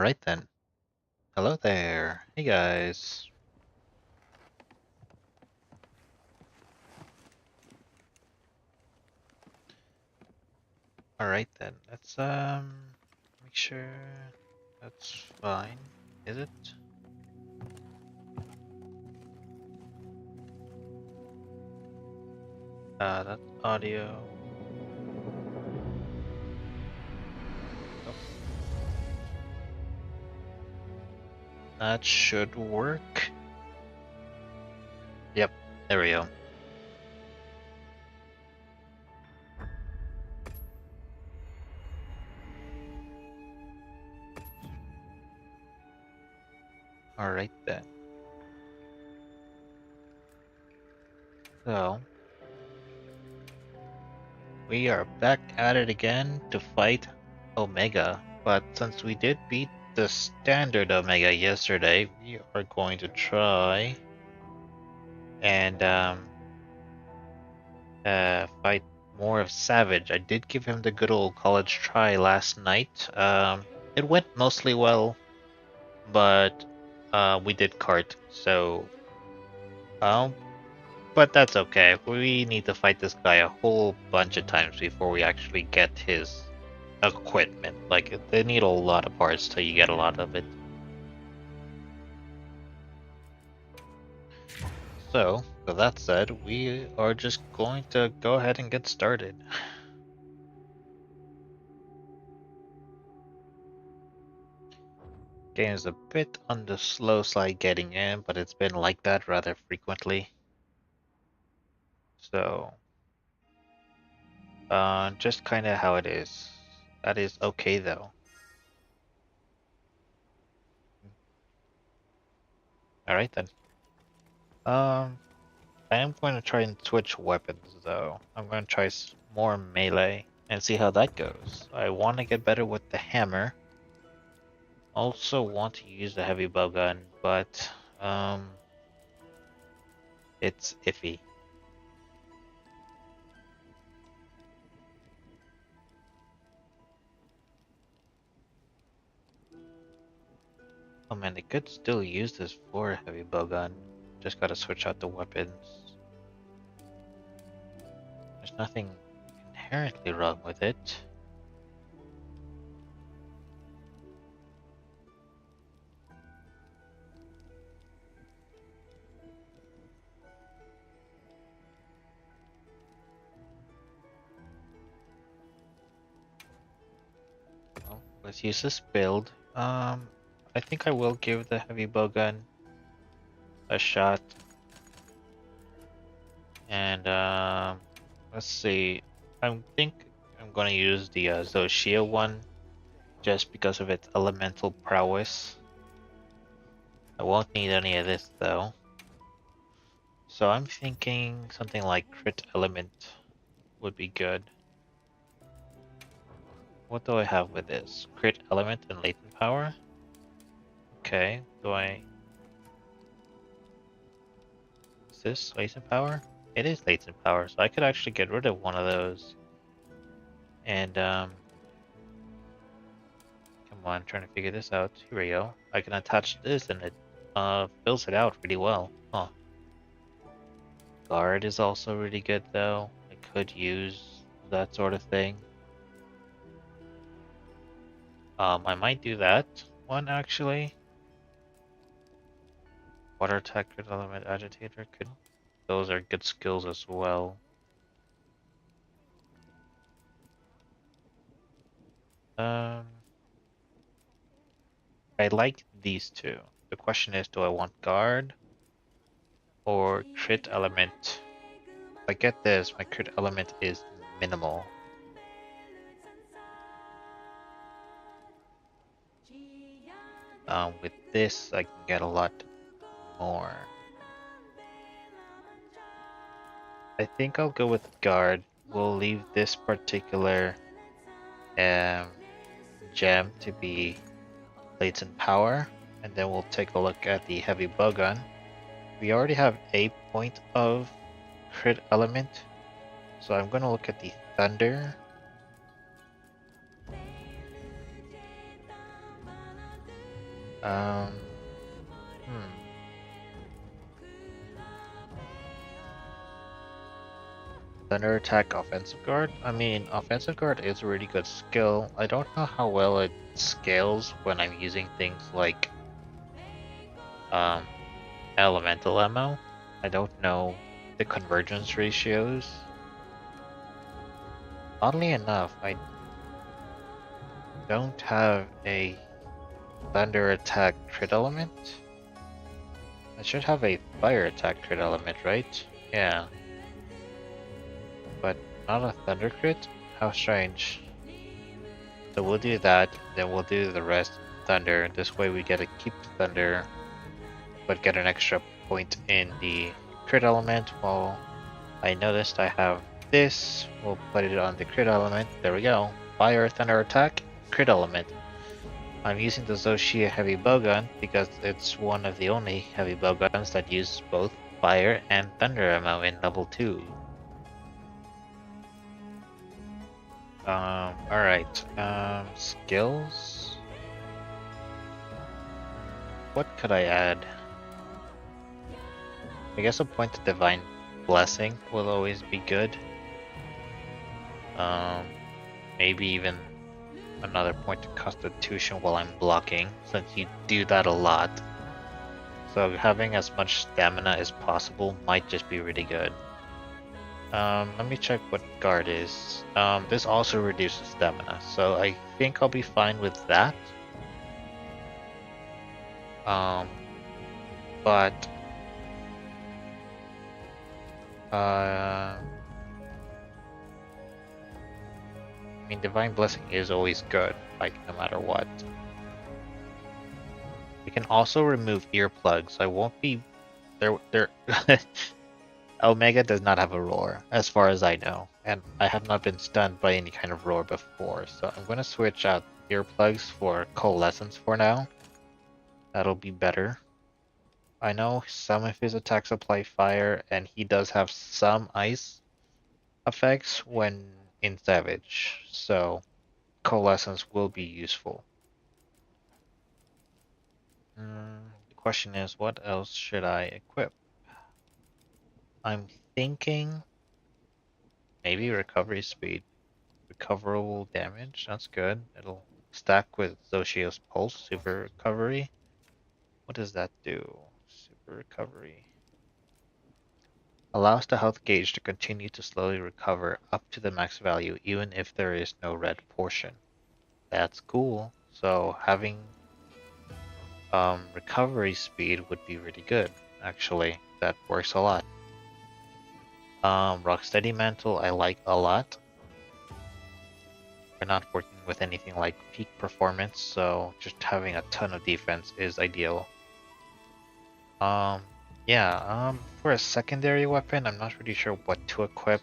Alright then. Hello there. Hey guys. Alright then. Let's make sure that's fine. Is it? That's audio. Oh, that should work. Yep, there we go. Alright then. So, we are back at it again to fight Omega. But since we did beat the standard Omega yesterday, we are going to try and fight more of Savage. I did give him the good old college try last night. It went mostly well, but we did cart, so um, but that's okay. We need to fight this guy a whole bunch of times before we actually get his equipment. Like they need a lot of parts till you get a lot of it. So, with that said, we are just going to go ahead and get started. Game is a bit on the slow side getting in, but it's been like that rather frequently. So, just kind of how it is. That is okay though. Alright then. I am going to try and switch weapons though. I'm going to try more melee and see how that goes. I want to get better with the hammer. Also want to use the heavy bow gun, but it's iffy. Oh man, they could still use this for a heavy bow gun. Just gotta switch out the weapons. There's nothing inherently wrong with it. Well, let's use this build. I think I will give the heavy bow gun a shot. And let's see. I think I'm gonna use the Zoshia one just because of its elemental prowess. I won't need any of this though. So I'm thinking something like crit element would be good. What do I have with this? Crit element and latent power? Okay, is this latent power? It is latent power, so I could actually get rid of one of those. And come on, I'm trying to figure this out. Here we go. I can attach this and it fills it out really well. Huh. Guard is also really good though. I could use that sort of thing. I might do that one actually. Water attack, crit element, agitator, could. Those are good skills as well. I like these two. The question is, do I want guard or crit element? If I get this, my crit element is minimal. With this, I can get a lot more. I think I'll go with guard. We'll leave this particular gem to be latent power, and then we'll take a look at the heavy bow gun. We already have a point of crit element, so I'm going to look at the thunder. Um, hmm. Thunder attack, offensive guard. I mean, offensive guard is a really good skill. I don't know how well it scales when I'm using things like um, elemental ammo. I don't know the convergence ratios. Oddly enough, I don't have a thunder attack crit element. I should have a fire attack crit element, right? Yeah, but not a thunder crit? How strange. So we'll do that, then we'll do the rest thunder. This way we get to keep the thunder, but get an extra point in the crit element. Well, I noticed I have this. We'll put it on the crit element. There we go. Fire, thunder attack, crit element. I'm using the Zoshia heavy bowgun because it's one of the only heavy bowguns that use both fire and thunder ammo in level 2. Alright. Skills? What could I add? I guess a point of Divine Blessing will always be good. Maybe even another point of Constitution while I'm blocking, since you do that a lot. So having as much stamina as possible might just be really good. Let me check what guard is. This also reduces stamina, so I think I'll be fine with that. But I mean, Divine Blessing is always good, like no matter what. We can also remove earplugs. I won't be there. Omega does not have a roar, as far as I know, and I have not been stunned by any kind of roar before, so I'm gonna switch out earplugs for Coalescence for now. That'll be better. I know some of his attacks apply fire, and he does have some ice effects when in Savage, so Coalescence will be useful. The question is, what else should I equip? I'm thinking maybe recovery speed. Recoverable damage, that's good. It'll stack with Zoshio's Pulse, Super Recovery. What does that do? Super Recovery. Allows the health gauge to continue to slowly recover up to the max value even if there is no red portion. That's cool. So having recovery speed would be really good, actually. That works a lot. Rocksteady Mantle I like a lot. We're not working with anything like peak performance, so just having a ton of defense is ideal. For a secondary weapon, I'm not really sure what to equip.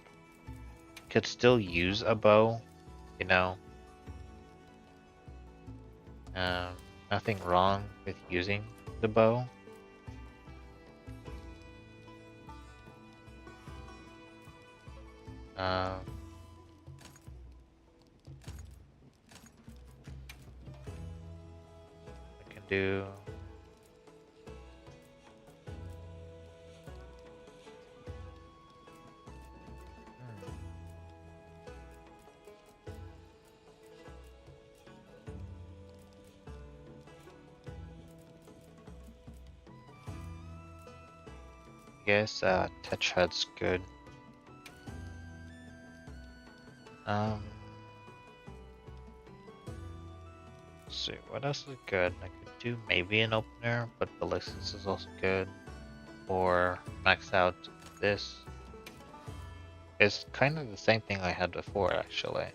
Could still use a bow, you know. Nothing wrong with using the bow. I can do. I guess Tetrahed's good. Let's see, what else is good? I could do maybe an opener, but Ballistics is also good. Or max out this. It's kind of the same thing I had before, actually.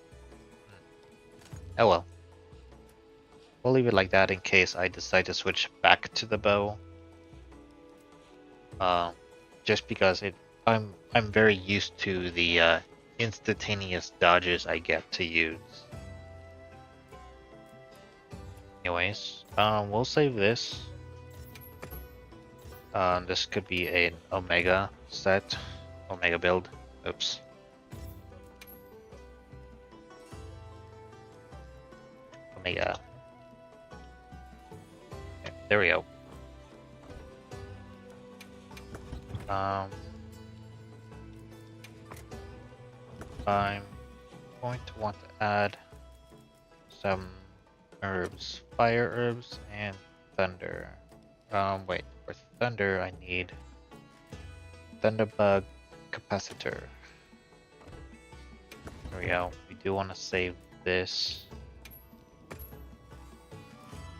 Oh well. We'll leave it like that in case I decide to switch back to the bow. Just because I'm very used to the instantaneous dodges I get to use. Anyways, we'll save this. This could be an Omega set, Omega build. Oops. Omega. Okay. There we go. I'm going to want to add some herbs, fire herbs and thunder. Wait, for thunder I need Thunderbug capacitor. There we go. We do want to save this.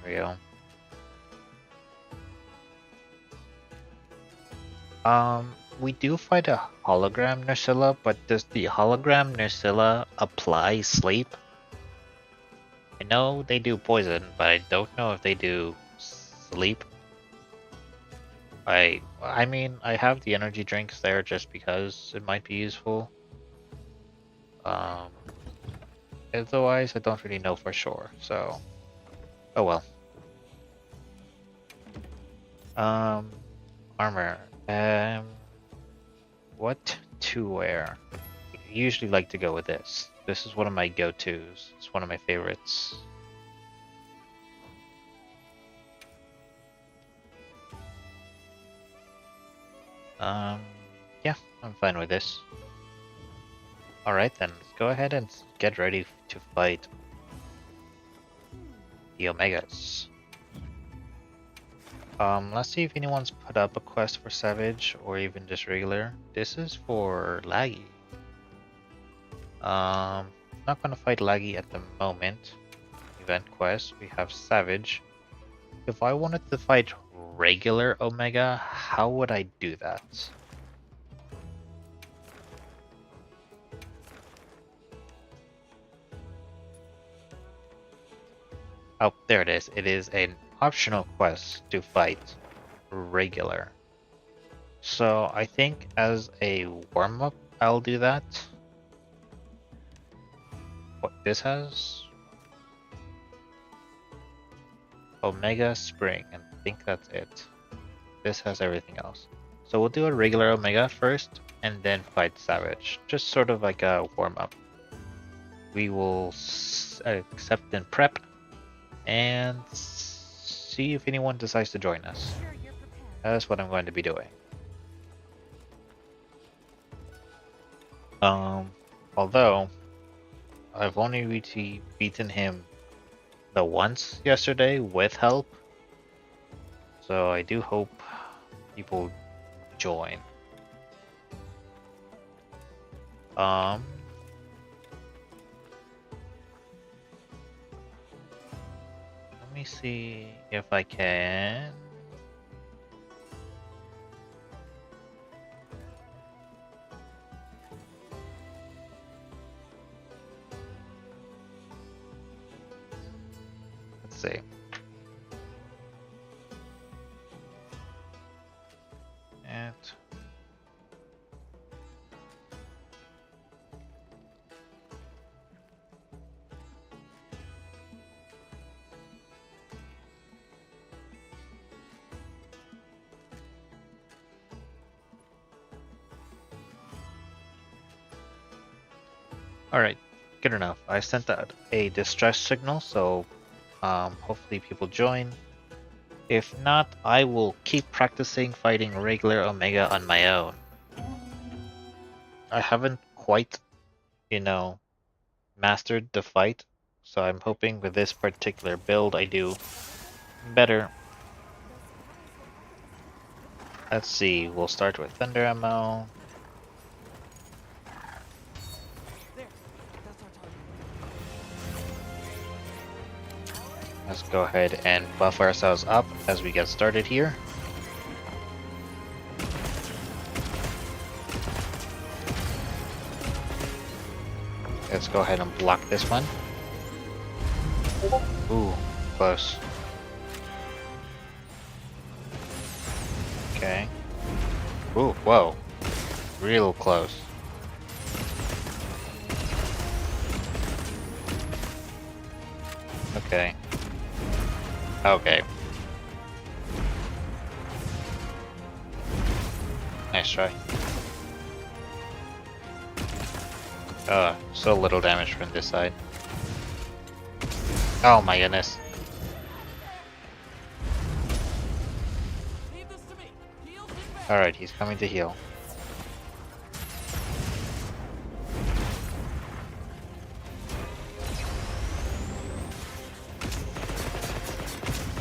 There we go. We do fight a hologram Nursilla, but does the hologram Nursilla apply sleep? I know they do poison, but I don't know if they do sleep. I mean, I have the energy drinks there just because it might be useful. Otherwise, I don't really know for sure, so... Oh well. Armor. What to wear? I usually like to go with this. This is one of my go-tos. It's one of my favorites. Yeah, I'm fine with this. Alright then, let's go ahead and get ready to fight the Omegas. Let's see if anyone's put up a quest for Savage or even just regular. This is for Laggy. Not gonna fight Laggy at the moment. Event quest, we have Savage. If I wanted to fight regular Omega, how would I do that? Oh, there it is. It is an optional quest to fight regular. So I think as a warm-up, I'll do that. What this has? Omega Spring, and I think that's it. This has everything else. So we'll do a regular Omega first, and then fight Savage. Just sort of like a warm-up. We will accept and prep, and see if anyone decides to join us. That's what I'm going to be doing. Although I've only really beaten him the once yesterday with help, so I do hope people join. Let me see if I can. Let's see. And alright, good enough. I sent out a distress signal, so hopefully people join. If not, I will keep practicing fighting regular Omega on my own. I haven't quite, mastered the fight, so I'm hoping with this particular build I do better. Let's see, we'll start with Thunder Ammo. Let's go ahead and buff ourselves up as we get started here. Let's go ahead and block this one. Ooh, close. Okay. Ooh, whoa. Real close. Okay. Okay. Nice try. So little damage from this side. Oh my goodness. Alright, he's coming to heal.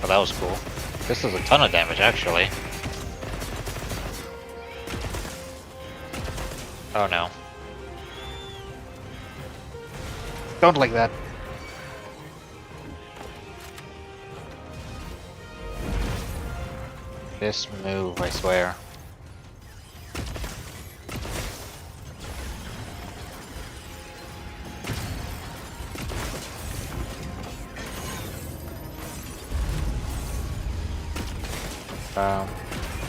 Oh, that was cool. This is a ton of damage, actually. Oh no. Don't like that. This move, I swear.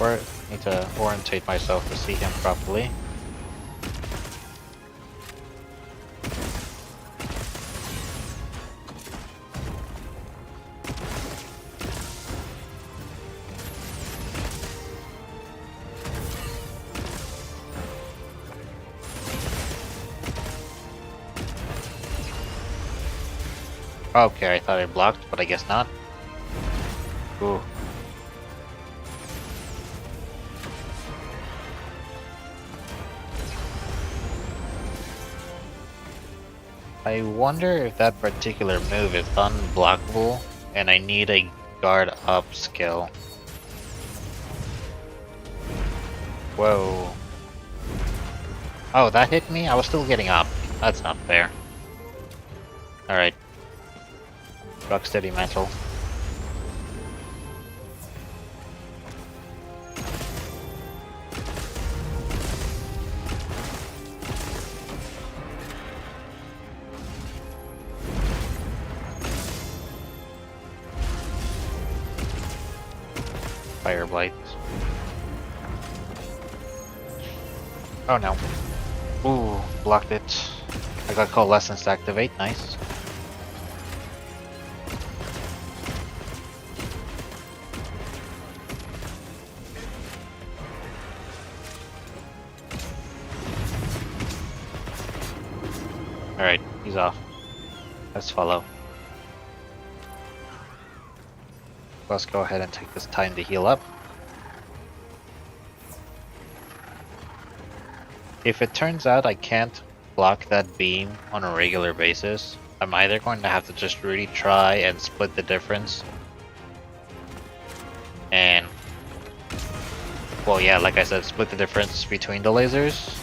Or need to orientate myself to see him properly. Okay, I thought I blocked, but I guess not. Ooh. I wonder if that particular move is unblockable and I need a guard up skill. Whoa. Oh, that hit me? I was still getting up. That's not fair. Alright. Rocksteady Mantle. Fire Blight. Oh no. Ooh, blocked it. I got Coalescence to activate, nice. Alright, he's off. Let's follow. Let's go ahead and take this time to heal up. If it turns out I can't block that beam on a regular basis, I'm either going to have to just really try and split the difference. And, well, yeah, like I said, split the difference between the lasers.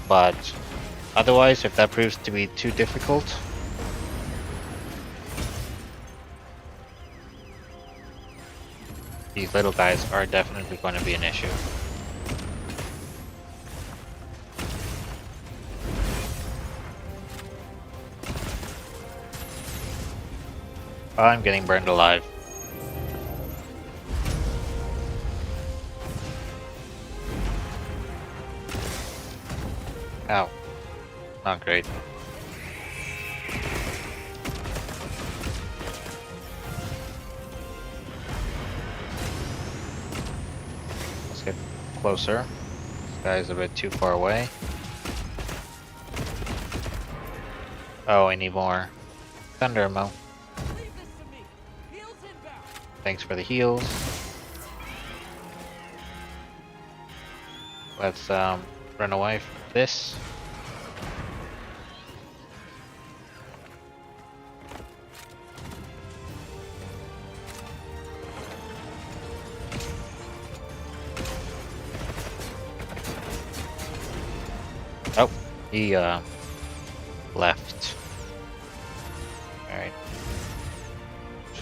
But otherwise, if that proves to be too difficult, these little guys are definitely going to be an issue. I'm getting burned alive. Ow. Not great. Let's get closer. This guy's a bit too far away. Oh, I need more thunder ammo. Thanks for the heals. Let's run away from this. Oh, he left. Alright.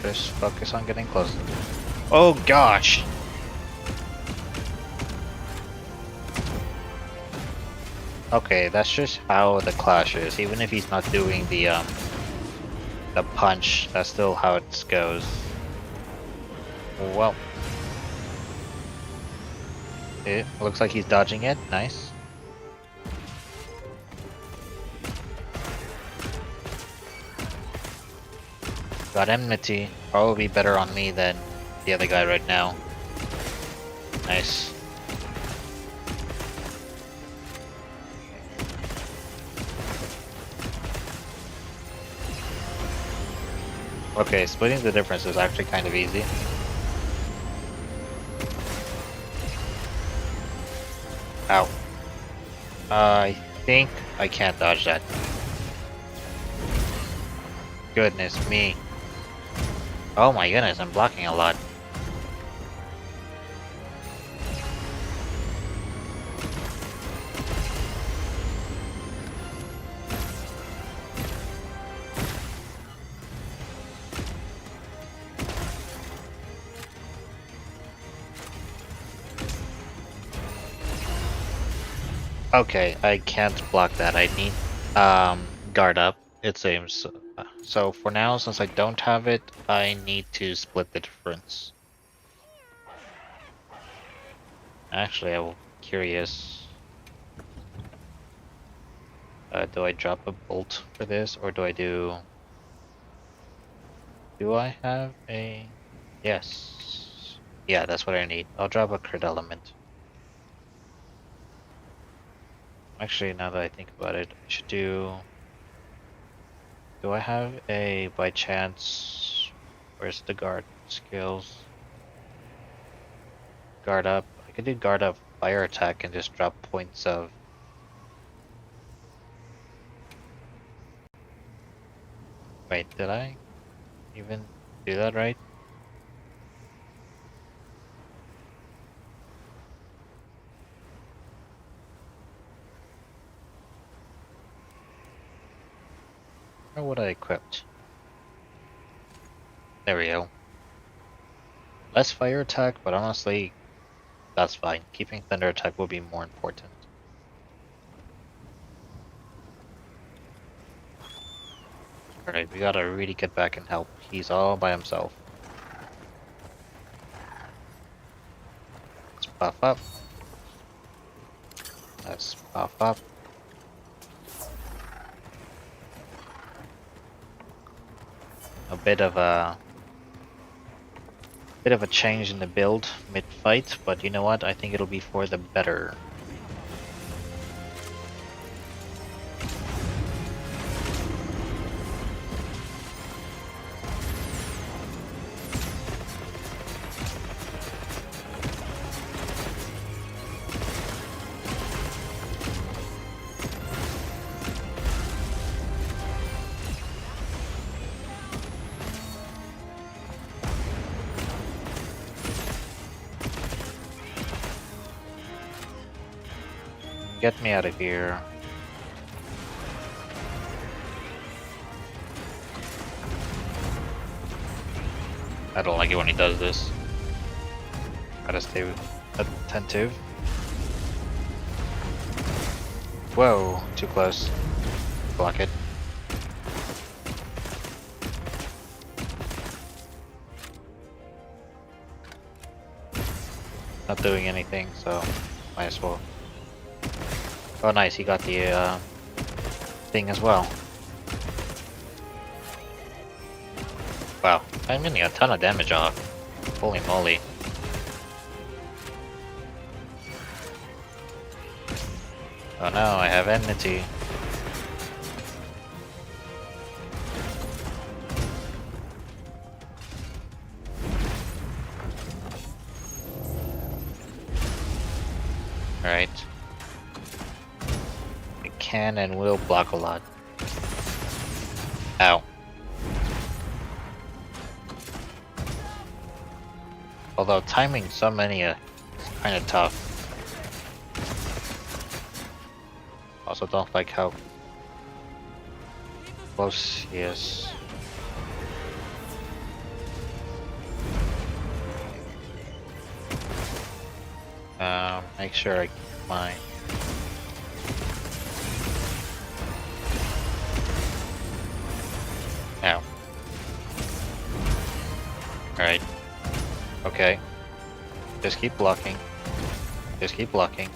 Just focus on getting closer. Oh gosh! Okay, that's just how the clash is. Even if he's not doing the punch, that's still how it goes. Well, it looks like he's dodging it. Nice. Got Enmity. Probably better on me than the other guy right now. Nice. Okay, splitting the difference is actually kind of easy. Ow. I think I can't dodge that. Goodness me. Oh my goodness, I'm blocking a lot. Okay, I can't block that. I need guard up, it seems. So for now, since I don't have it, I need to split the difference. Actually, I'm curious. Do I drop a bolt for this, or do I do... Do I have a... Yes. Yeah, that's what I need. I'll drop a crit element. Actually, now that I think about it, I should do... Do I have a, by chance... Where's the guard skills? Guard up. I could do guard up fire attack and just drop points of... Wait, did I even do that right? Or what I equipped? There we go. Less fire attack, but honestly, that's fine. Keeping thunder attack will be more important. Alright, we gotta really get back and help. He's all by himself. Let's buff up. Let's buff up. A bit of a change in the build mid-fight, but you know what? I think it'll be for the better. Get me out of here. I don't like it when he does this. Gotta stay attentive. Whoa, too close. Block it. Not doing anything, so might as well. Oh nice, he got the thing as well. Wow, I'm getting a ton of damage off. Holy moly. Oh no, I have enmity. Alright. It can and will block a lot. Ow. Although timing Summania is kinda tough. Also don't like how close he is. Make sure I keep my... Ow. Alright. Okay. Just keep blocking. Just keep blocking.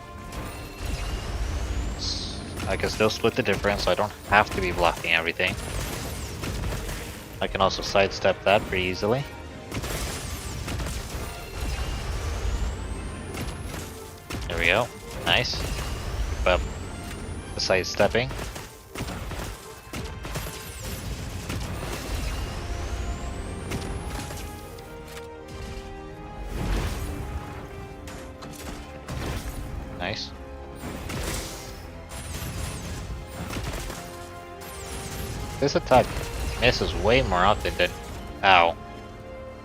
I can still split the difference, so I don't have to be blocking everything. I can also sidestep that pretty easily. There we go. Nice. Keep up the sidestepping. Nice. This attack misses way more often than... Ow.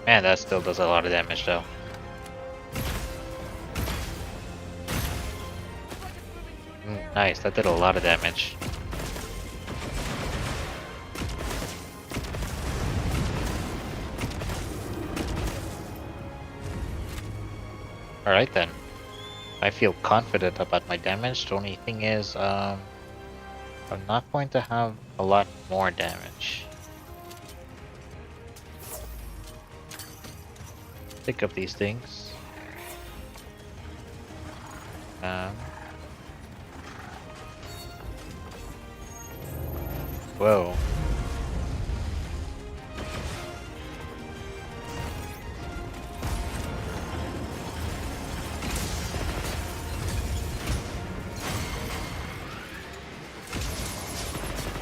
Man, that still does a lot of damage though. Nice, that did a lot of damage. Alright then. I feel confident about my damage. The only thing is, I'm not going to have a lot more damage. Pick up these things. Whoa.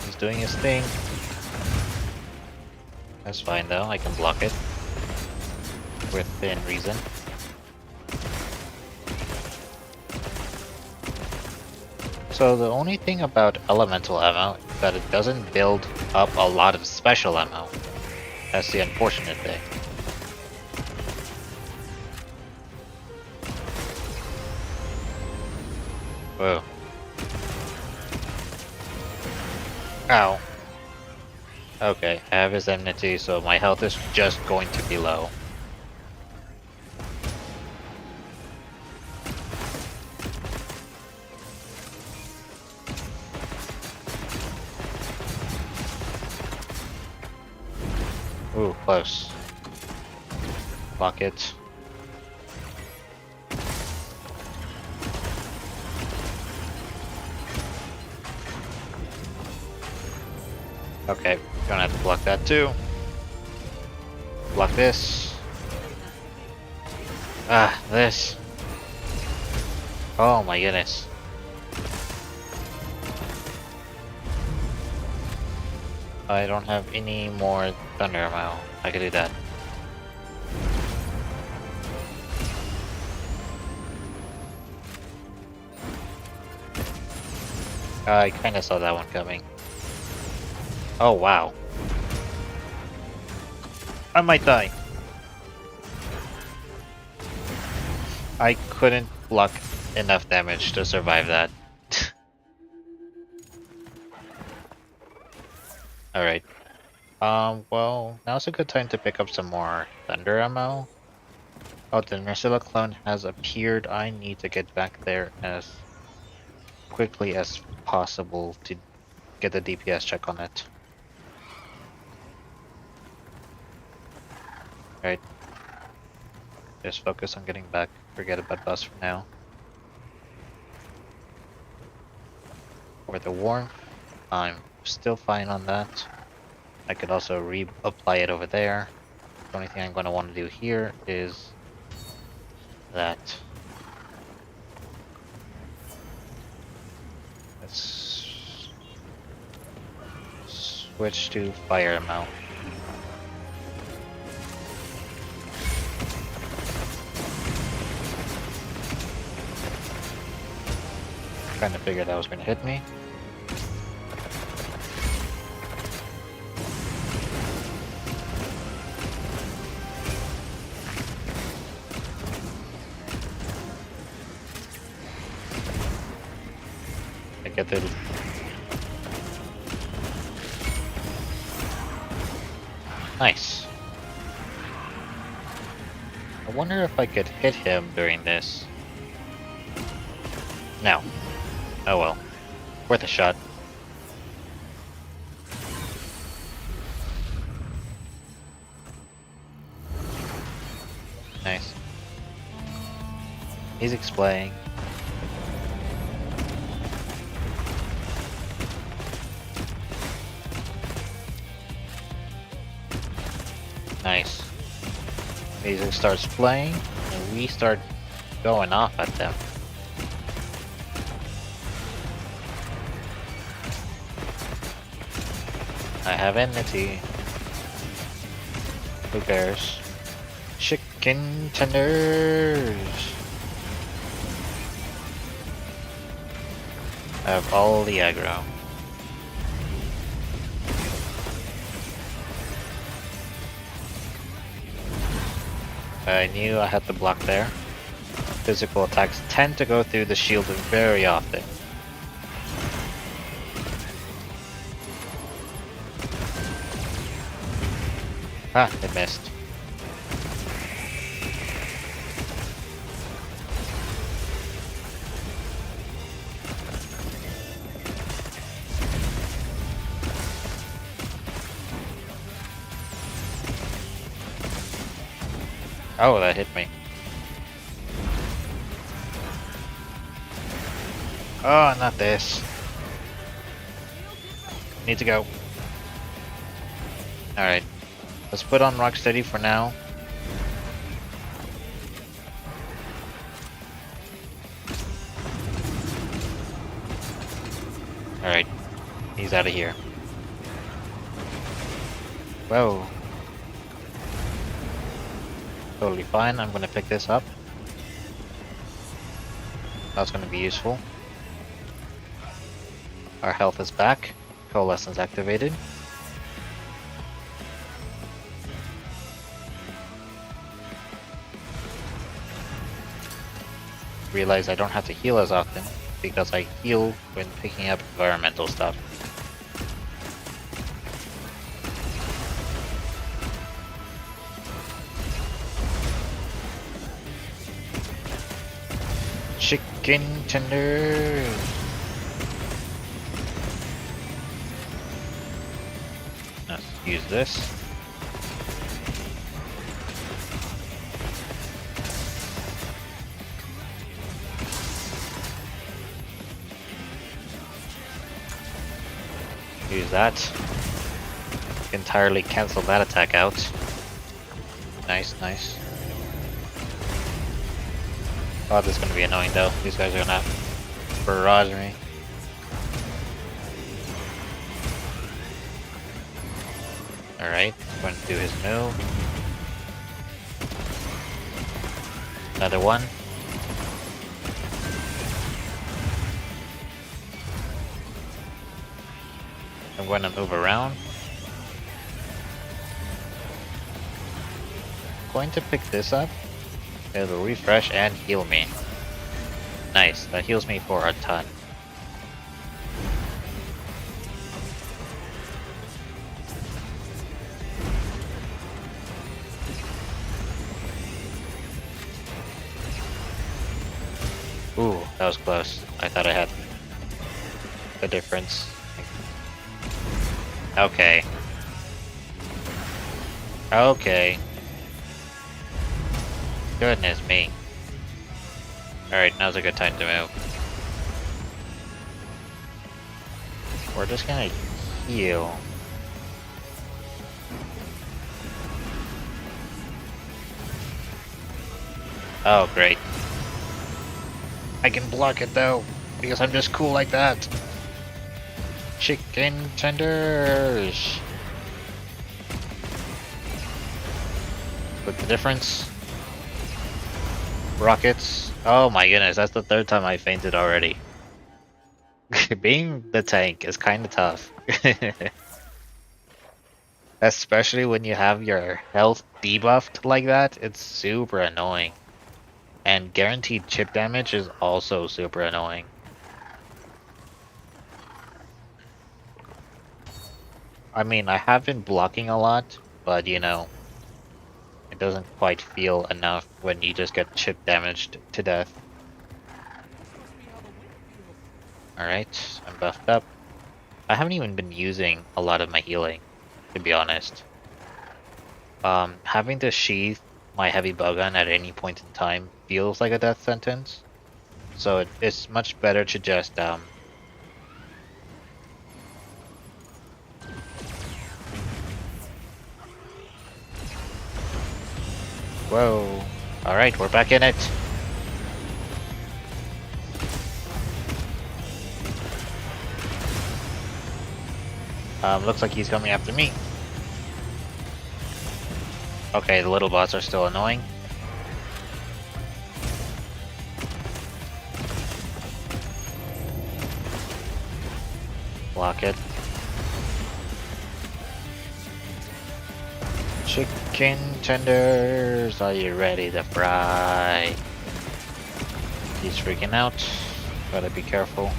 He's doing his thing. That's fine though, I can block it. Within reason. So the only thing about elemental ammo is that it doesn't build up a lot of special ammo. That's the unfortunate thing. Whoa. Ow. Okay, I have his enmity, so my health is just going to be low. Ooh, close. Block it. Okay, gonna have to block that too. Block this. Ah, this. Oh my goodness. I don't have any more thunder ammo. I could do that. I kinda saw that one coming. Oh wow. I might die. I couldn't block enough damage to survive that. Alright. Well, now's a good time to pick up some more thunder ammo. Oh, the Nerscylla clone has appeared. I need to get back there as quickly as possible to get the DPS check on it. Right. Just focus on getting back. Forget about bus for now. For the warmth, I'm still fine on that. I could also reapply it over there. The only thing I'm going to want to do here is that. Let's switch to fire ammo. Kind of figured that was going to hit me. I get the... Nice. I wonder if I could hit him during this. No. Oh well. Worth a shot. Nice. He's explaining. Nice. Music starts playing, and we start going off at them. I have enmity. Who cares? Chicken tenders! I have all the aggro. I knew I had to block there. Physical attacks tend to go through the shield very often. Ah, it missed. Oh, that hit me. Oh, not this. Need to go. Alright. Let's put on Rocksteady for now. Alright. He's out of here. Whoa. Totally fine. I'm gonna pick this up. That's gonna be useful. Our health is back. Coalescence activated. Realize I don't have to heal as often because I heal when picking up environmental stuff. Chicken tenders. Let's use this. Use that. Entirely cancel that attack out. Nice, nice. Oh, this is gonna be annoying though. These guys are gonna barrage me. Alright, going to do his move. Another one. I'm going to move around. Going to pick this up. It'll refresh and heal me. Nice, that heals me for a ton. Ooh, that was close. I thought I had the difference. Okay. Okay. Goodness me. Alright, now's a good time to move. We're just gonna heal. Oh, great. I can block it though, because I'm just cool like that. Chicken tenders. Split the difference. Rockets. Oh my goodness, that's the third time I fainted already. Being the tank is kind of tough. Especially when you have your health debuffed like that, it's super annoying. And guaranteed chip damage is also super annoying. I mean, I have been blocking a lot, but you know, it doesn't quite feel enough when you just get chip damaged to death. Alright, I'm buffed up. I haven't even been using a lot of my healing, to be honest. Having to sheath my heavy bow gun at any point in time feels like a death sentence. So it's much better to just, Whoa. Alright, we're back in it. Looks like he's coming after me. Okay, the little bots are still annoying. Block it. Chicken tenders, are you ready to fry? He's freaking out. Gotta be careful.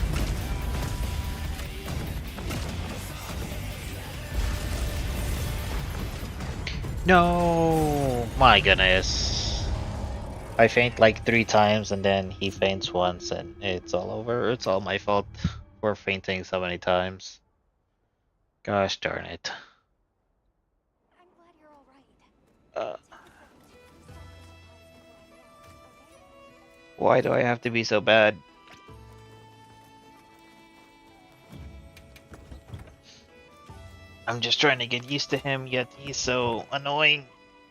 No! My goodness. I faint like 3 times and then he faints once and it's all over. It's all my fault for fainting so many times. Gosh darn it. I'm glad you're all right. Uh, why do I have to be so bad? I'm just trying to get used to him, yet he's so annoying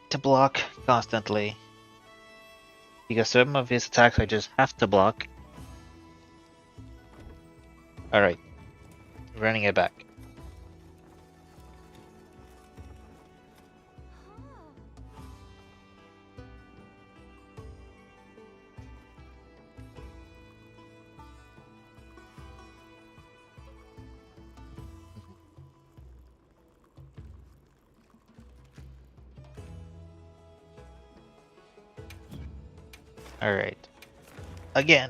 to block constantly. Because some of his attacks I just have to block. Alright. Running it back. Alright. Again,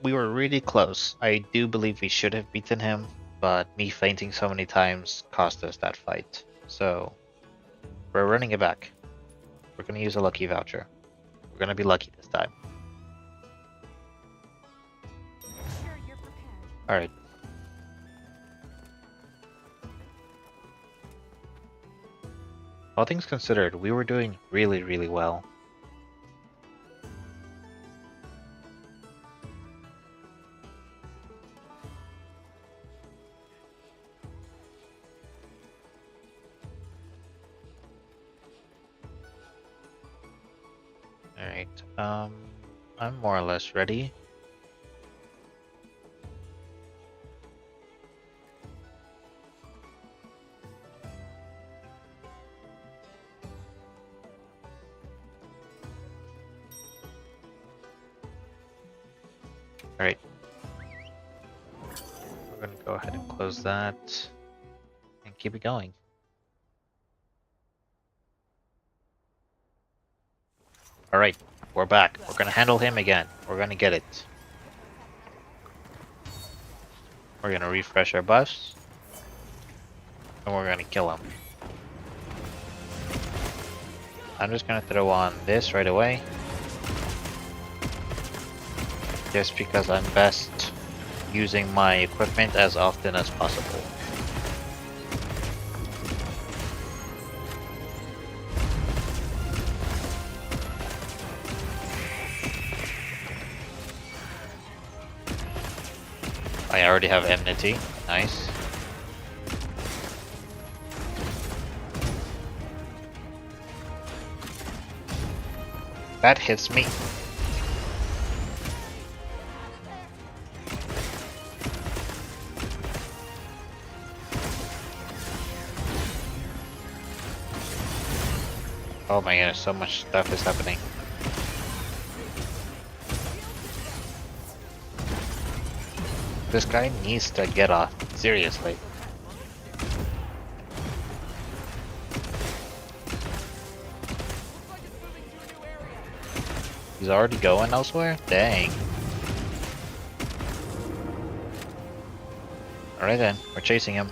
we were really close. I do believe we should have beaten him, but me fainting so many times cost us that fight. So, we're running it back. We're gonna use a lucky voucher. We're gonna be lucky this time. Sure, you're prepared. Alright. All things considered, we were doing really, really well. Alright, I'm more or less ready. Alright. We're gonna go ahead and close that and keep it going. Alright, we're back. We're gonna handle him again. We're gonna get it. We're gonna refresh our buffs. And we're gonna kill him. I'm just gonna throw on this right away. Just because I'm best using my equipment as often as possible. I already have enmity. Nice. That hits me. Oh my goodness, so much stuff is happening. This guy needs to get off. Seriously. He's already going elsewhere? Dang. Alright then, we're chasing him.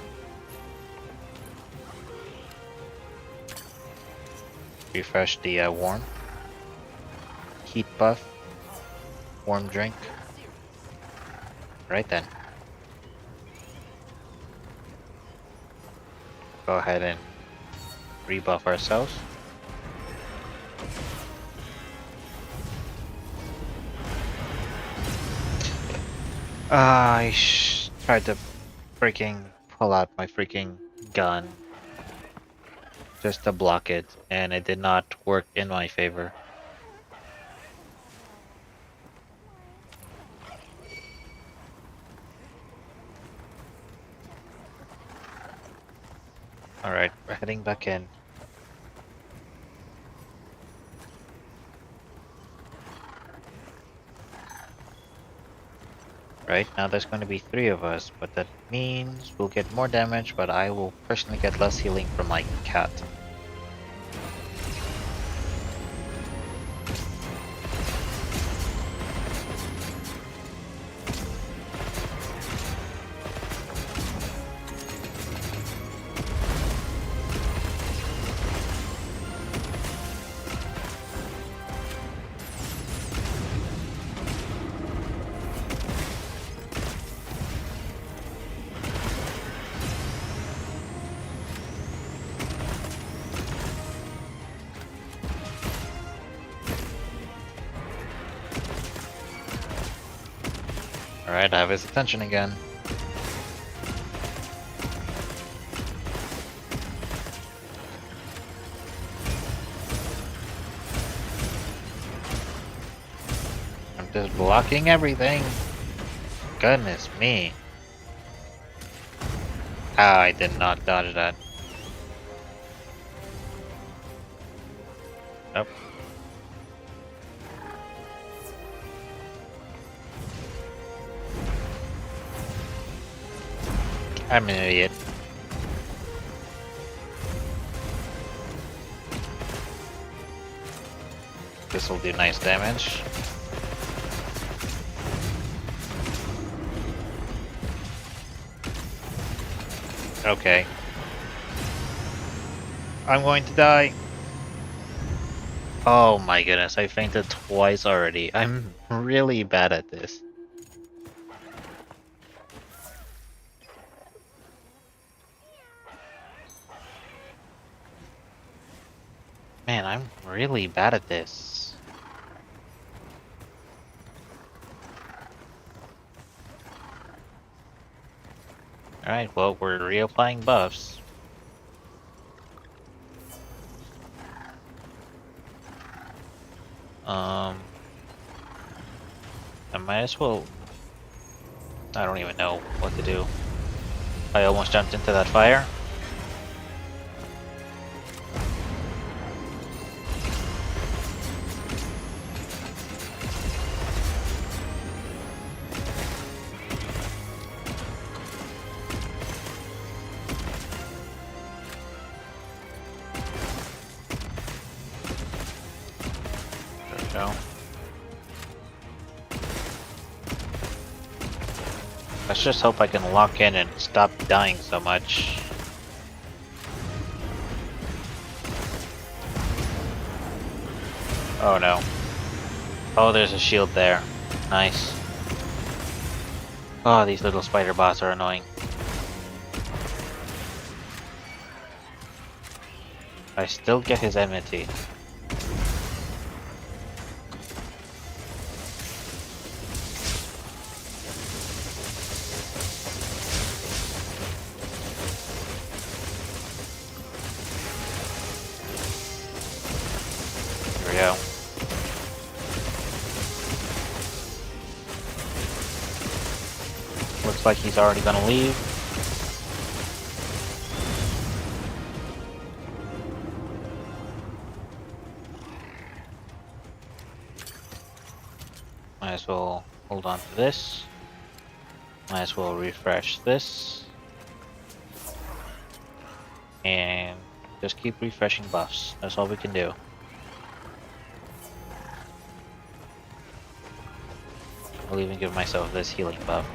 Refresh the warm. Heat buff. Warm drink. Right then. Go ahead and rebuff ourselves. I tried to freaking pull out my freaking gun just to block it, and it did not work in my favor. Alright, we're heading back in. Right, now there's going to be 3 of us, but that means we'll get more damage, but I will personally get less healing from my cat. Alright, I have his attention again. I'm just blocking everything. Goodness me. Ah, I did not dodge that. Nope. I'm an idiot. This will do nice damage. Okay. I'm going to die. Oh my goodness, I fainted twice already. I'm really bad at this. Man, I'm really bad at this. Alright, well, we're reapplying buffs. I might as well... I don't even know what to do. I almost jumped into that fire. There we go. Let's just hope I can lock in and stop dying so much. Oh no. Oh, there's a shield there. Nice. Oh, these little spider bots are annoying. I still get his enmity. Here we go. Looks like he's already gonna leave. Might as well hold on to this. Might as well refresh this. And just keep refreshing buffs. That's all we can do. I'll even give myself this healing buff.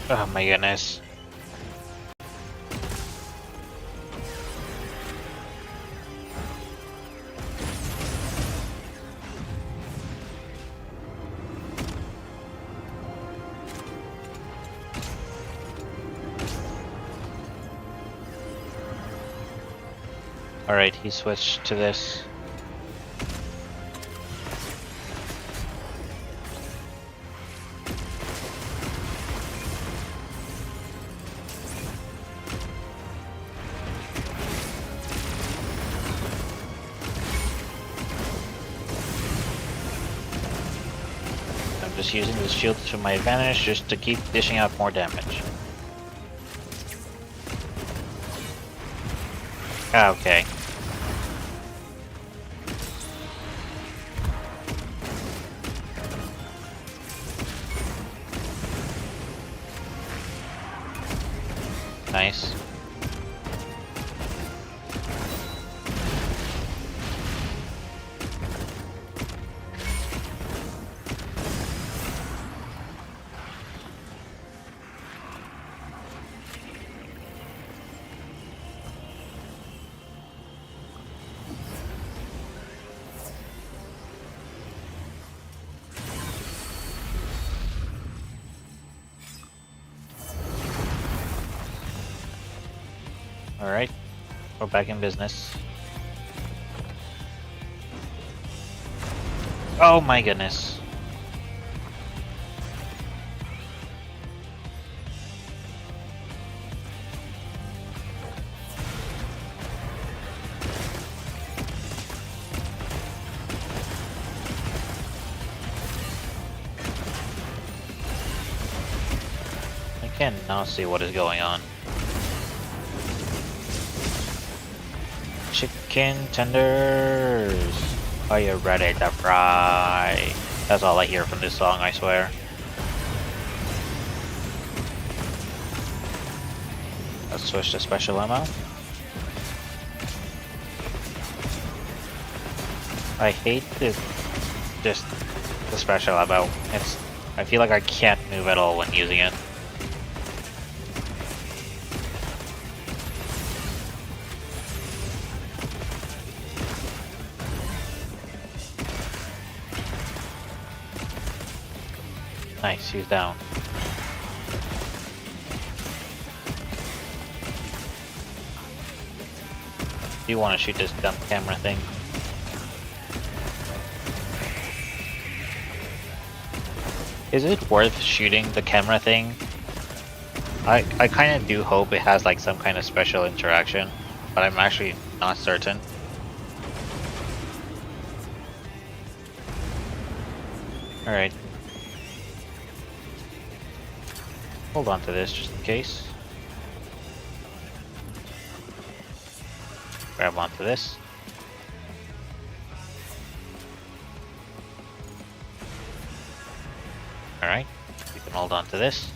Oh my goodness. Alright, he switched to this. I'm just using this shield to my advantage just to keep dishing out more damage. Okay. Nice. Alright, we're back in business. Oh my goodness. I can now see what is going on. Chicken tenders! Are you ready to fry? That's all I hear from this song, I swear. Let's switch to special ammo. I hate this, just the special ammo. I feel like I can't move at all when using it. Nice, he's down. Do you want to shoot this dumb camera thing? Is it worth shooting the camera thing? I kind of do hope it has like some kind of special interaction, but I'm actually not certain. Alright. Hold on to this just in case. Grab onto this. Alright, we can hold on to this.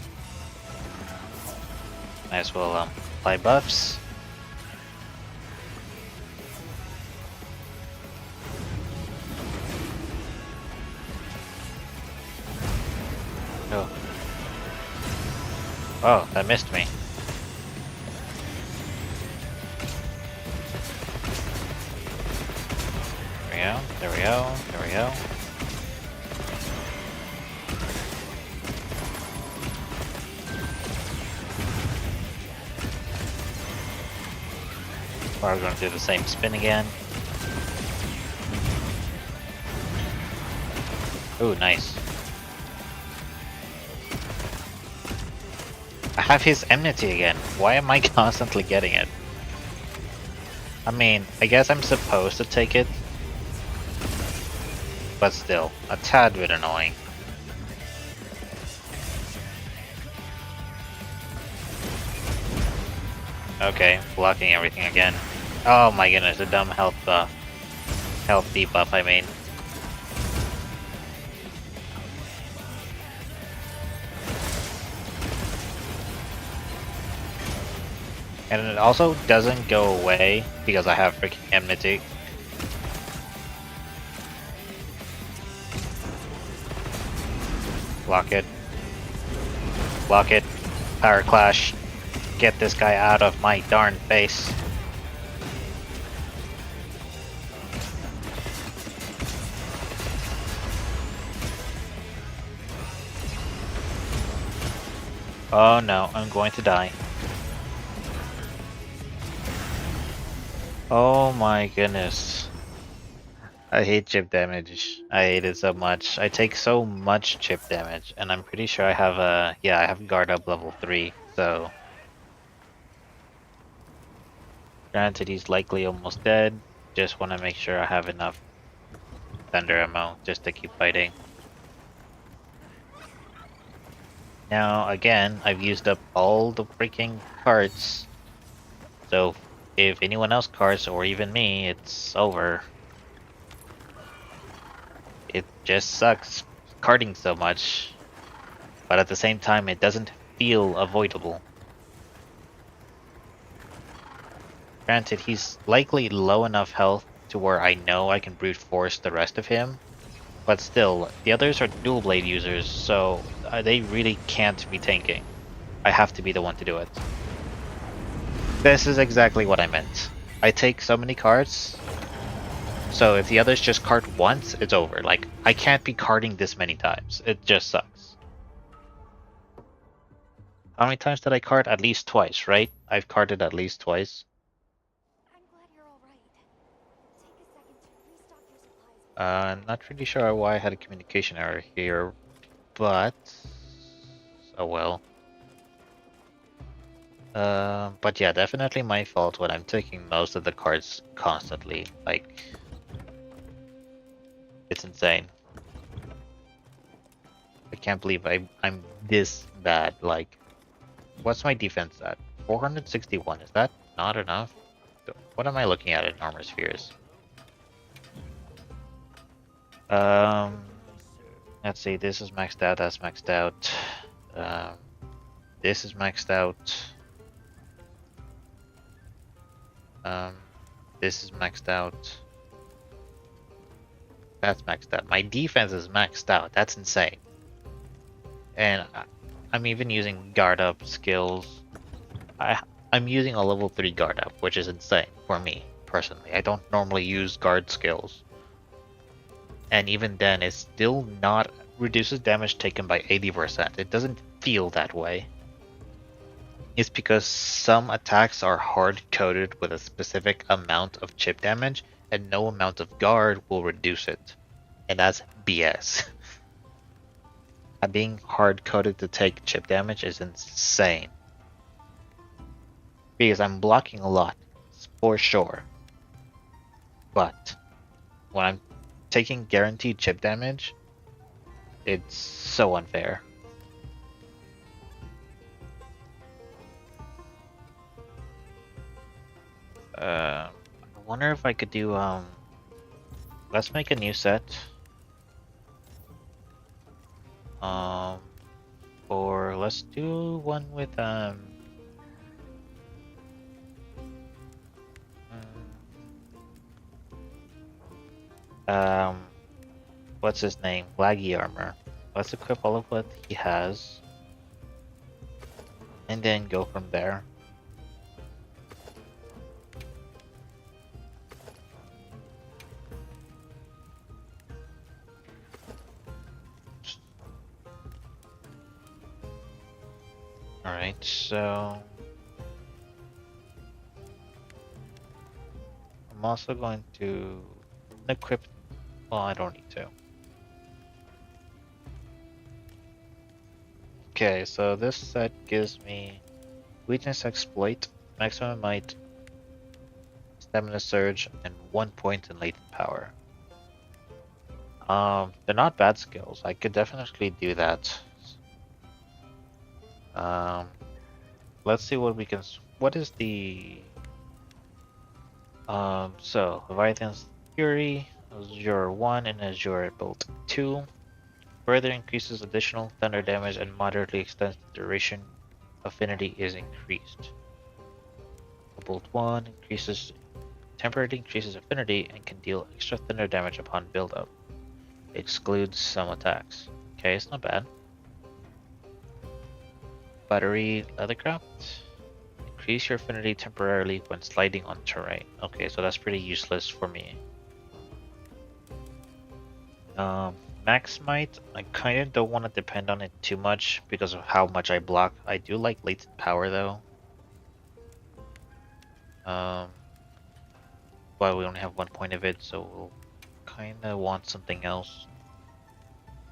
Might as well apply buffs. Oh. Oh, that missed me. There we go, there we go, there we go. We're going to do the same spin again. Ooh, nice. I have his enmity again. Why am I constantly getting it? I mean, I guess I'm supposed to take it. But still, a tad bit annoying. Okay, blocking everything again. Oh my goodness, the dumb health debuff I made. And it also doesn't go away because I have freaking enmity. Block it. Block it. Power clash. Get this guy out of my darn face. Oh no, I'm going to die. Oh my goodness. I hate chip damage. I hate it so much. I take so much chip damage, and I'm pretty sure I have a I have guard up level 3, so granted he's likely almost dead. Just want to make sure I have enough thunder ammo just to keep fighting. Now again, I've used up all the freaking carts. So if anyone else carts or even me, it's over. It just sucks carting so much, but at the same time it doesn't feel avoidable. Granted, he's likely low enough health to where I know I can brute force the rest of him, but still, the others are dual blade users, so they really can't be tanking. I have to be the one to do it. This is exactly what I meant. I take so many cards, so if the others just card once, it's over. Like, I can't be carding this many times. It just sucks. How many times did I card? At least twice, right? I've carded at least twice. I'm glad you're all right. Take a second to restock your supplies. Not really sure why I had a communication error here, but oh well. But yeah, definitely my fault when I'm taking most of the cards constantly. Like, it's insane. I can't believe I'm this bad. Like, what's my defense at? 461. Is that not enough? What am I looking at in Armor Spheres? Let's see. This is maxed out. That's maxed out. This is maxed out. This is maxed out. That's maxed out. My defense is maxed out. That's insane. And I'm even using guard up skills. I'm using a level 3 guard up, which is insane for me, personally. I don't normally use guard skills. And even then, it still not reduces damage taken by 80%. It doesn't feel that way. It's because some attacks are hard-coded with a specific amount of chip damage, and no amount of guard will reduce it. And that's BS. Being hard-coded to take chip damage is insane. Because I'm blocking a lot, for sure. But when I'm taking guaranteed chip damage, it's so unfair. I wonder if I could do let's make a new set. Or let's do one with what's his name? Laggy armor. Let's equip all of what he has, and then go from there. Alright, so I'm also going to equip. Well, I don't need to. Okay, so this set gives me Weakness Exploit, Maximum Might, Stamina Surge, and 1 point in Latent Power. They're not bad skills. I could definitely do that. Let's see what we can. What is the? So Leviathan's Fury, Azure 1, and Azure Bolt 2. Further increases additional thunder damage and moderately extends the duration. Affinity is increased. Bolt 1 temporarily increases affinity and can deal extra thunder damage upon build-up. Excludes some attacks. Okay, it's not bad. Battery Leathercraft. Increase your affinity temporarily when sliding on terrain. Okay, so that's pretty useless for me. Max Might, I kind of don't want to depend on it too much because of how much I block. I do like Latent Power though. But we only have 1 point of it, so we'll kind of want something else.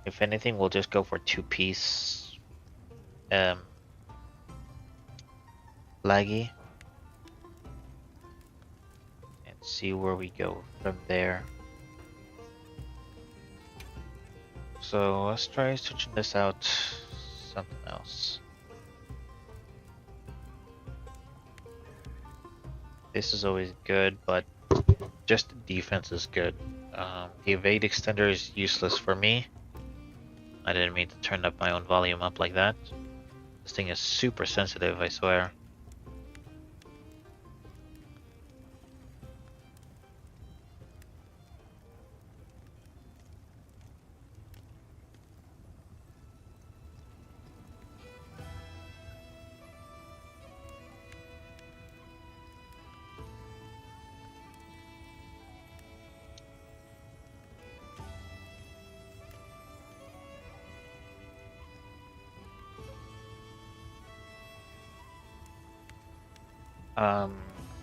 If anything, we'll just go for 2-piece Laggy and see where we go from there. So let's try switching this out something else. This is always good, but just defense is good. The evade extender is useless for me. I didn't mean to turn up my own volume up like that. This thing is super sensitive, I swear.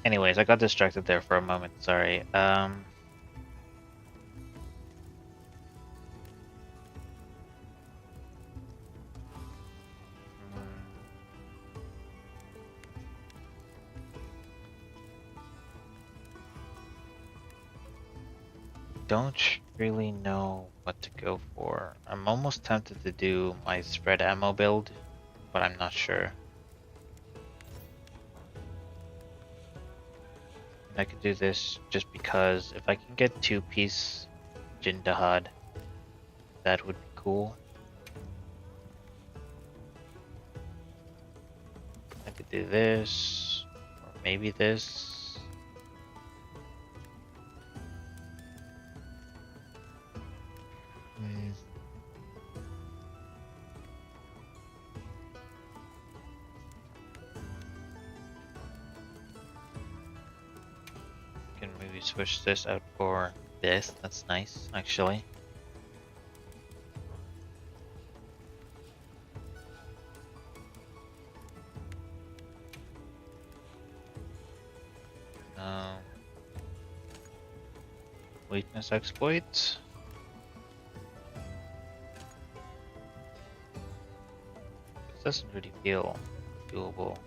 Anyways, I got distracted there for a moment. Sorry. Don't really know what to go for. I'm almost tempted to do my spread ammo build, but I'm not sure. I could do this just because if I can get 2-piece Jindahad, that would be cool. I could do this, or maybe this. Can maybe switch this out for this. That's nice, actually. Weakness exploit. This doesn't really feel doable.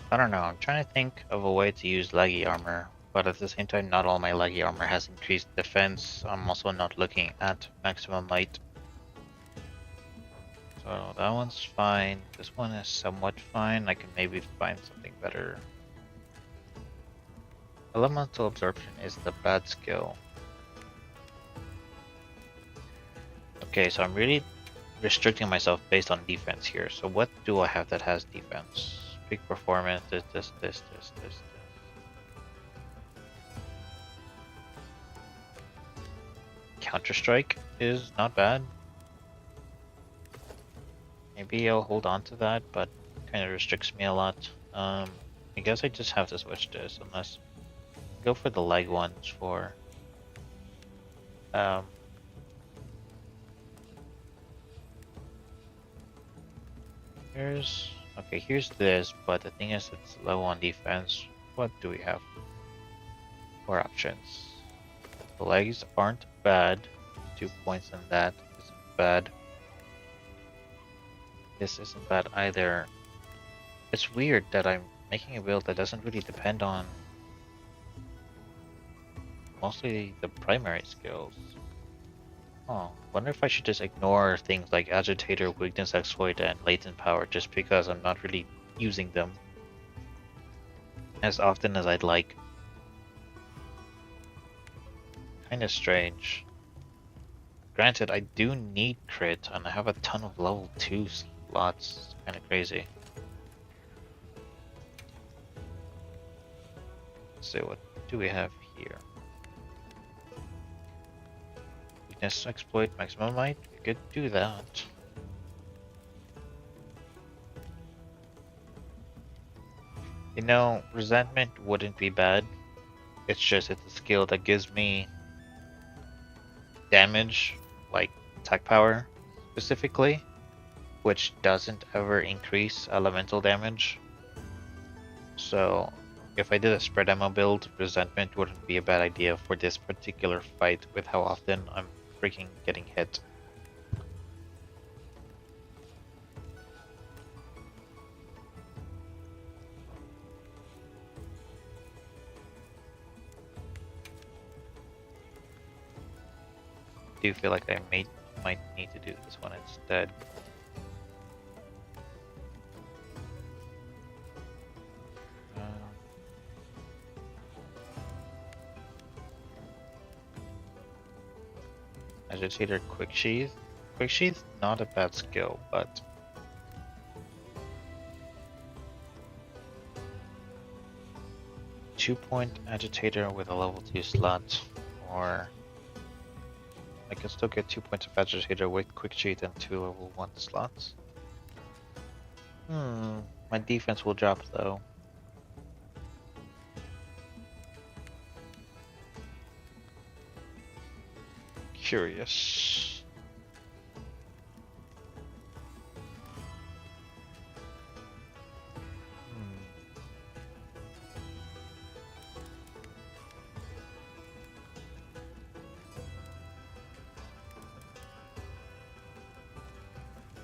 I don't know. I'm trying to think of a way to use leggy armor, but at the same time, not all my leggy armor has increased defense. I'm also not looking at maximum might. So that one's fine. This one is somewhat fine. I can maybe find something better. Elemental absorption is the bad skill. Okay, so I'm really restricting myself based on defense here. So what do I have that has defense? Peak performance, this. Counter-Strike is not bad. Maybe I'll hold on to that, but kind of restricts me a lot. I guess I just have to switch this unless go for the leg ones for here's this, but the thing is it's low on defense. What do we have? 4 options. The legs aren't bad. 2 points in that isn't bad. This isn't bad either. It's weird that I'm making a build that doesn't really depend on mostly the primary skills. Oh, wonder if I should just ignore things like Agitator, Weakness Exploit, and Latent Power just because I'm not really using them as often as I'd like. Kinda strange. Granted, I do need crit, and I have a ton of level 2 slots. It's kinda crazy. So what do we have here? Weakness Exploit, Maximum Might? We could do that. You know, Resentment wouldn't be bad. It's just it's a skill that gives me damage, like attack power specifically, which doesn't ever increase elemental damage. So if I did a spread ammo build, Resentment wouldn't be a bad idea for this particular fight with how often I'm freaking getting hit. I do feel like I might need to do this one instead. Agitator, Quick Sheath. Quick Sheath, not a bad skill, but two-point Agitator with a level 2 slot, or I can still get 2 points of agitator with quick cheat and 2 level 1 slots. My defense will drop though. Curious.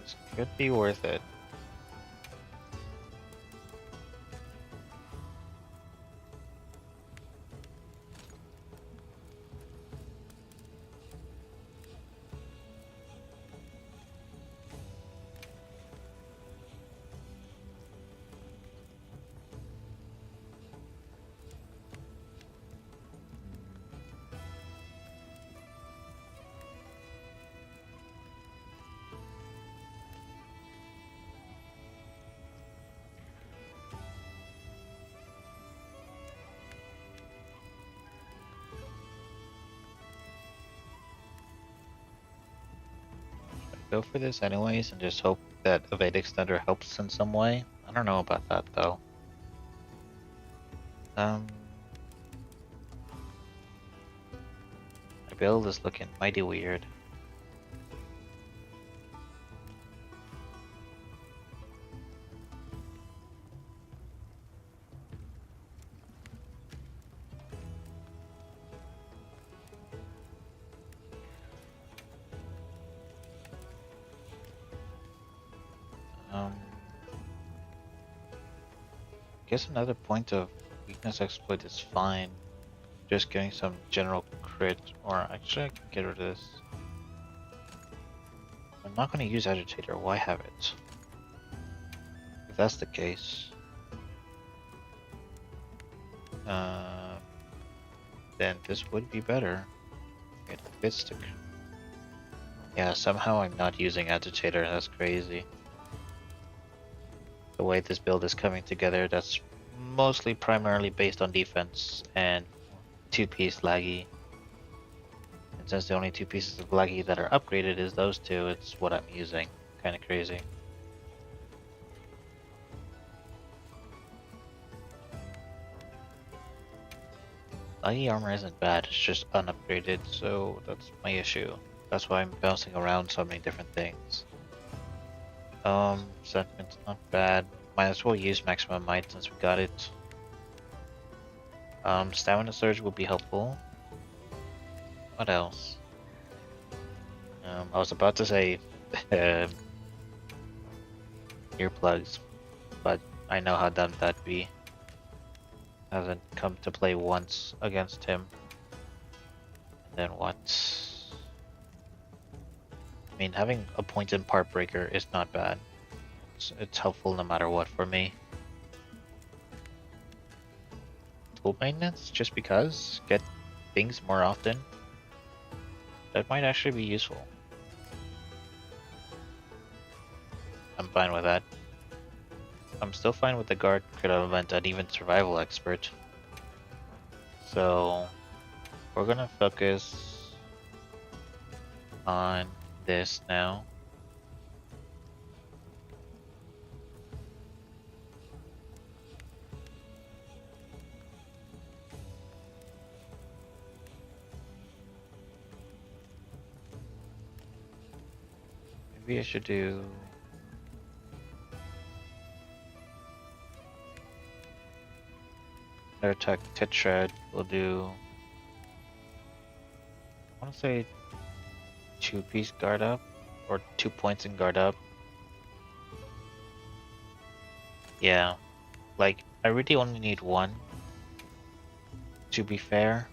This could be worth it. Go for this anyways and just hope that Evade Extender helps in some way. I don't know about that though. My build is looking mighty weird. Guess another point of weakness exploit is fine. Just getting some general crit, or actually I can get rid of this. I'm not going to use Agitator, why have it? If that's the case, then this would be better. It fits the... Yeah, somehow I'm not using Agitator, that's crazy. The way this build is coming together, that's mostly primarily based on defense and 2-piece laggy. And since the only 2 pieces of laggy that are upgraded is those 2, it's what I'm using. Kinda crazy. Laggy armor isn't bad, it's just unupgraded, so that's my issue. That's why I'm bouncing around so many different things. Sentiment's not bad. Might as well use maximum might since we got it. Stamina surge will be helpful. What else? I was about to say earplugs, but I know how dumb that'd be. Hasn't come to play once against him. And then what? I mean, having a point in part breaker is not bad. It's helpful no matter what for me. Tool maintenance, just because? Get things more often? That might actually be useful. I'm fine with that. I'm still fine with the guard crit element and even survival expert. So we're gonna focus on this now. Maybe I should do... another attack Tetrad. We'll do... I want to say 2-piece guard up, or 2 points in guard up. Yeah, like I really only need 1 to be fair,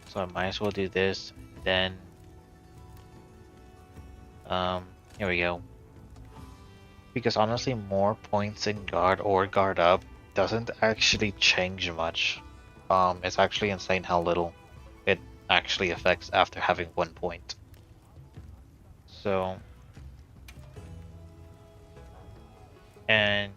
so I might as well do this. Then here we go. Because honestly, more points in guard or guard up doesn't actually change much. It's actually insane how little it actually affects after having 1 point. So, and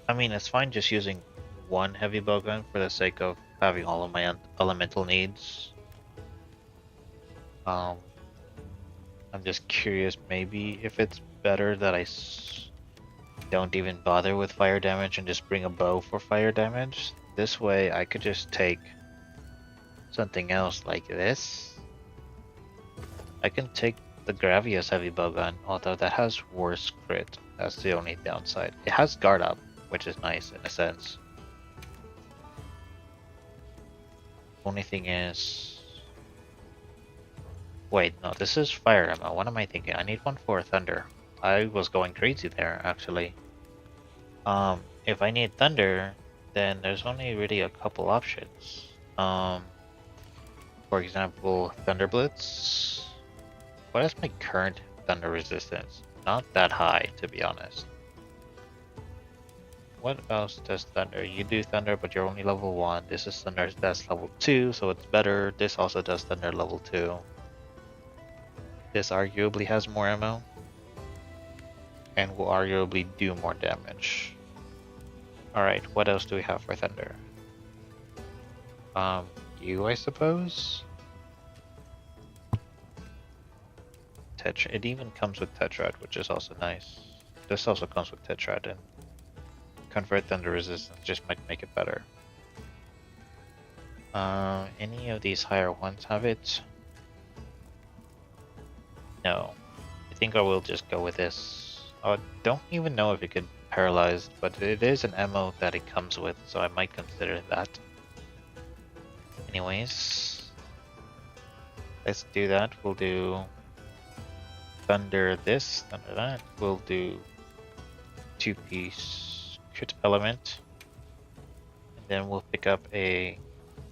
I mean, it's fine just using 1 heavy bowgun for the sake of having all of my elemental needs. Um, I'm just curious, maybe if it's better that I don't even bother with fire damage and just bring a bow for fire damage. This way I could just take something else like this. I can take the Gravius heavy bowgun, although that has worse crit. That's the only downside. It has guard up, which is nice in a sense. Only thing is... Wait, no, this is fire ammo. What am I thinking? I need one for thunder. I was going crazy there, actually. If I need thunder, then there's only really a couple options. For example, Thunder Blitz. What is my current thunder resistance? Not that high, to be honest. What else does thunder? You do thunder, but you're only level 1. This is thunder that's level 2, so it's better. This also does thunder level 2. This arguably has more ammo. And will arguably do more damage. Alright, what else do we have for thunder? You, I suppose? It even comes with Tetrad, which is also nice. This also comes with Tetrad, and convert thunder resistance just might make it better. Any of these higher ones have it? No. I think I will just go with this. I don't even know if it could paralyze, but it is an ammo that it comes with, so I might consider that. Anyways, let's do that. We'll do thunder this, thunder that. We'll do 2-piece crit element. And then we'll pick up a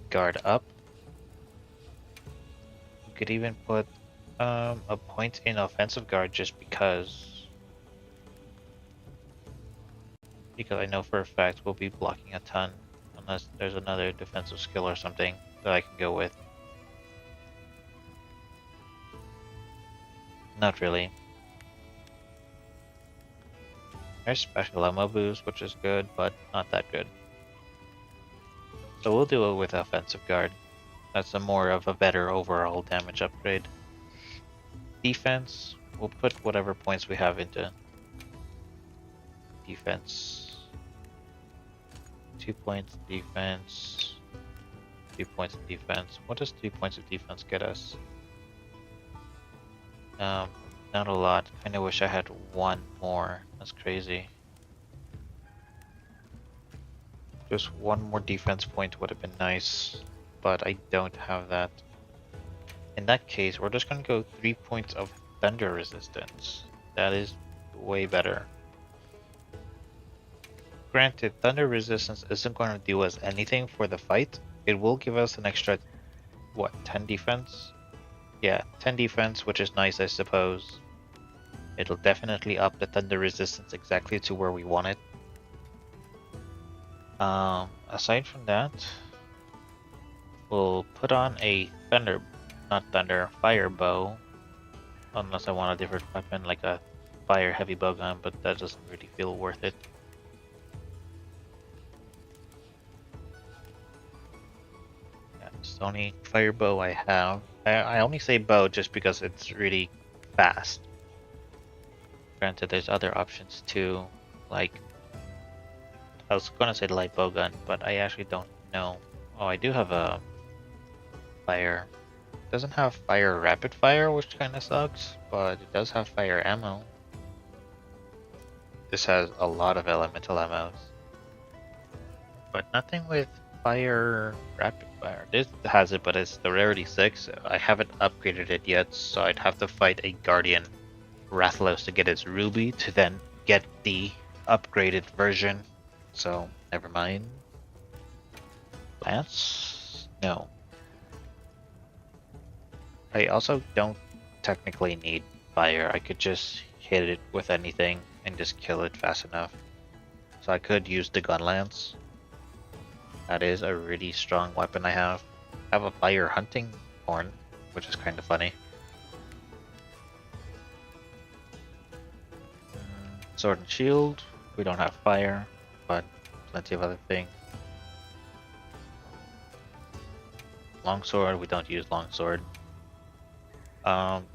guard up. You could even put a point in offensive guard just because I know for a fact we'll be blocking a ton unless there's another defensive skill or something that I can go with. Not really. There's special ammo boost, which is good, but not that good. So we'll do it with offensive guard. That's a more of a better overall damage upgrade. Defense, we'll put whatever points we have into defense. 2 points defense. 2 points of defense. What does 2 points of defense get us? Not a lot. Kinda wish I had one more. That's crazy. Just one more defense point would have been nice, but I don't have that. In that case, we're just gonna go 3 points of thunder resistance. That is way better. Granted, thunder resistance isn't going to do us anything for the fight. It will give us an extra, what, 10 defense? Yeah, 10 defense, which is nice, I suppose. It'll definitely up the thunder resistance exactly to where we want it. Aside from that, we'll put on a fire bow. Unless I want a different weapon like a fire heavy bowgun, but that doesn't really feel worth it. Yeah, it's the only fire bow I have. I only say bow just because it's really fast. Granted, there's other options too, like I was gonna say light bowgun, but I actually don't know. Oh, I do have a fire. It doesn't have fire rapid fire, which kind of sucks, but it does have fire ammo. This has a lot of elemental ammos, but nothing with fire rapid fire. This has it, but it's the rarity 6. I haven't upgraded it yet, so I'd have to fight a guardian Rathalos to get its ruby to then get the upgraded version. So never mind. Lance? No. I also don't technically need fire. I could just hit it with anything and just kill it fast enough. So I could use the gun lance. That is a really strong weapon I have. I have a fire hunting horn, which is kind of funny. Sword and shield. We don't have fire, but plenty of other things. Longsword. We don't use longsword.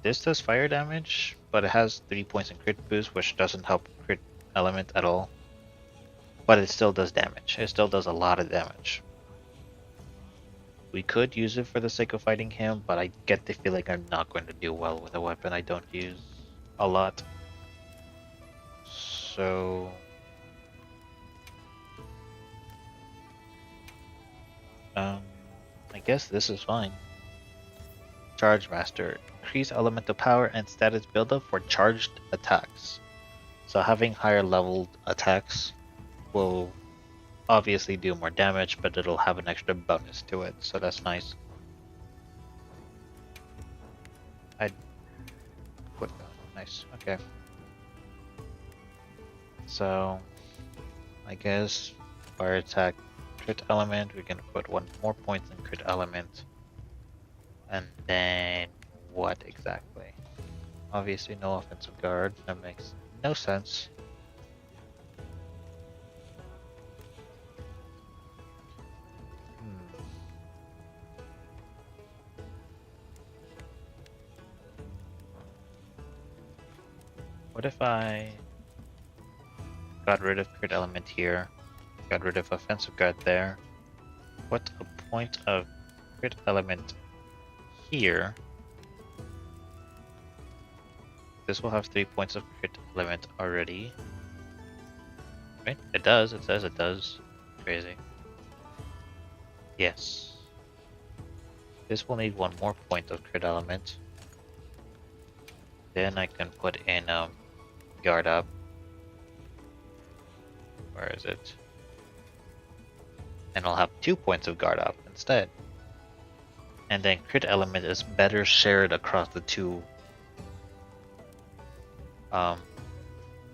This does fire damage, but it has 3 points in crit boost, which doesn't help crit element at all. But it still does damage. It still does a lot of damage. We could use it for the sake of fighting him, but I get the feeling I'm not going to do well with a weapon I don't use a lot. So... I guess this is fine. Charge Master. Increase elemental power and status buildup for charged attacks. So having higher leveled attacks will obviously do more damage, but it'll have an extra bonus to it, so that's nice. I'd put that. Nice, okay. So, I guess fire attack crit element, we can put 1 more point in crit element. And then what exactly? Obviously no offensive guard, that makes no sense. What if I got rid of crit element here, got rid of offensive guard there, put a point of crit element here? This will have 3 points of crit element already. Right? It does, it says it does. Crazy. Yes. This will need 1 more point of crit element. Then I can put in guard up. Where is it? And I'll have 2 points of guard up instead. And then crit element is better shared across the 2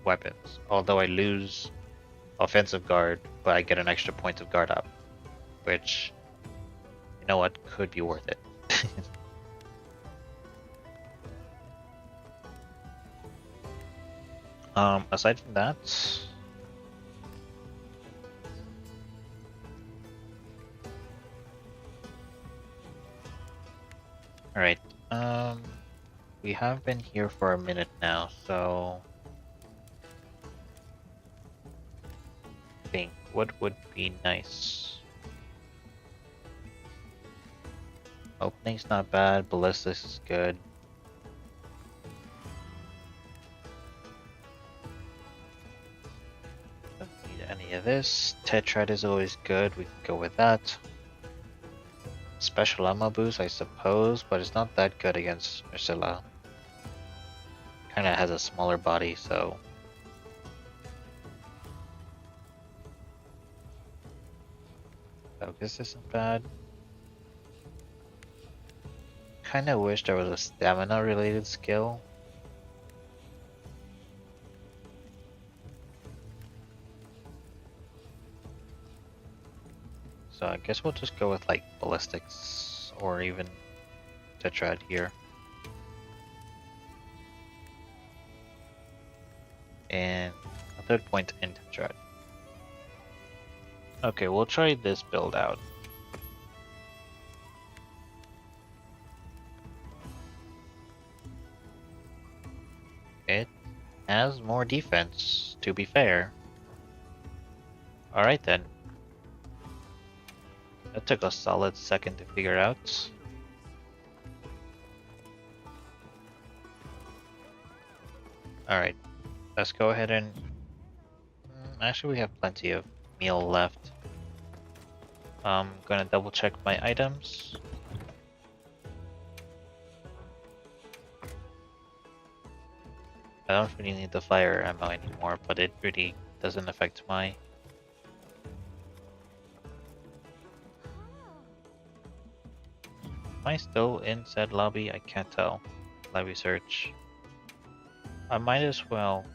weapons. Although I lose offensive guard, but I get an extra point of guard up. Which, you know what, could be worth it. Aside from that, alright, we have been here for a minute now, so I think what would be nice? Opening's not bad, ballistics is good. Don't need any of this. Tetrad is always good, we can go with that. Special ammo boost, I suppose, but it's not that good against Ursula. Kinda has a smaller body, so... Focus isn't bad. Kinda wish there was a stamina related skill. So I guess we'll just go with like ballistics or even Tetrad here. And a 3rd point in Tetrad. Okay, we'll try this build out. It has more defense, to be fair. Alright then. That took a solid second to figure out. Alright, let's go ahead and... Actually, we have plenty of meal left. I'm gonna double check my items. I don't really need the fire ammo anymore, but it really doesn't affect my... Am I still in said lobby? I can't tell. Lobby search. I might as well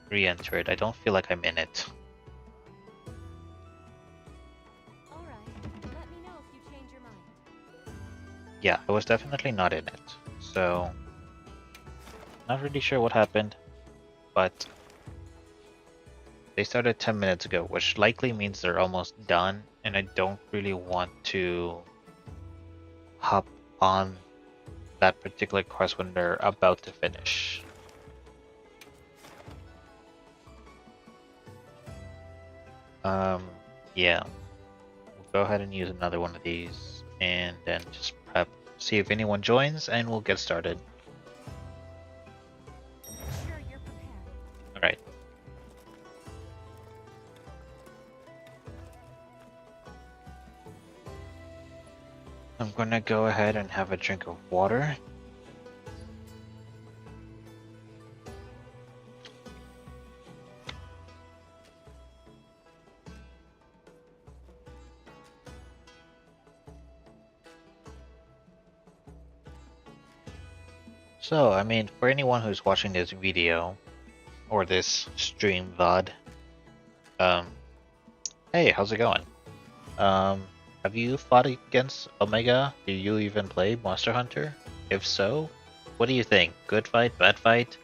re-enter it. I don't feel like I'm in it. Yeah, I was definitely not in it. So, not really sure what happened, but they started 10 minutes ago, which likely means they're almost done, and I don't really want to hop on that particular quest when they're about to finish. Yeah. We'll go ahead and use another one of these and then just prep, see if anyone joins, and we'll get started. Sure, you're prepared. Alright. I'm gonna go ahead and have a drink of water. So, I mean, for anyone who's watching this video or this stream VOD, hey, how's it going? Have you fought against Omega? Do you even play Monster Hunter? If so, what do you think? Good fight, bad fight?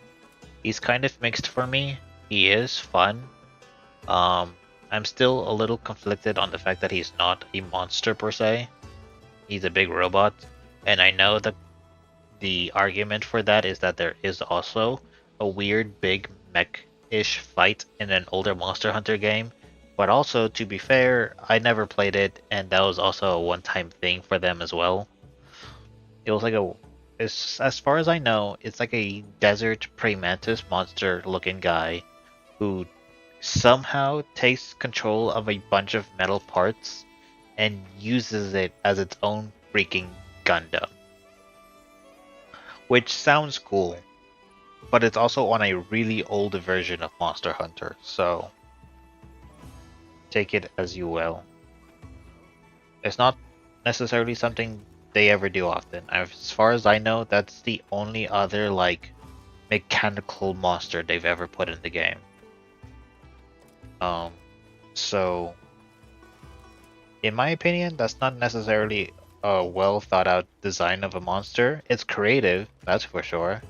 He's kind of mixed for me. He is fun. I'm still a little conflicted on the fact that he's not a monster per se. He's a big robot, and I know that the argument for that is that there is also a weird big mech-ish fight in an older Monster Hunter game. But also, to be fair, I never played it, and that was also a one-time thing for them as well. It was like as far as I know, it's like a desert praying mantis monster-looking guy who somehow takes control of a bunch of metal parts and uses it as its own freaking Gundam. Which sounds cool, but it's also on a really old version of Monster Hunter, so take it as you will. It's not necessarily something they ever do often. As far as I know, that's the only other like mechanical monster they've ever put in the game. So in my opinion, that's not necessarily a well thought out design of a monster. It's creative, that's for sure.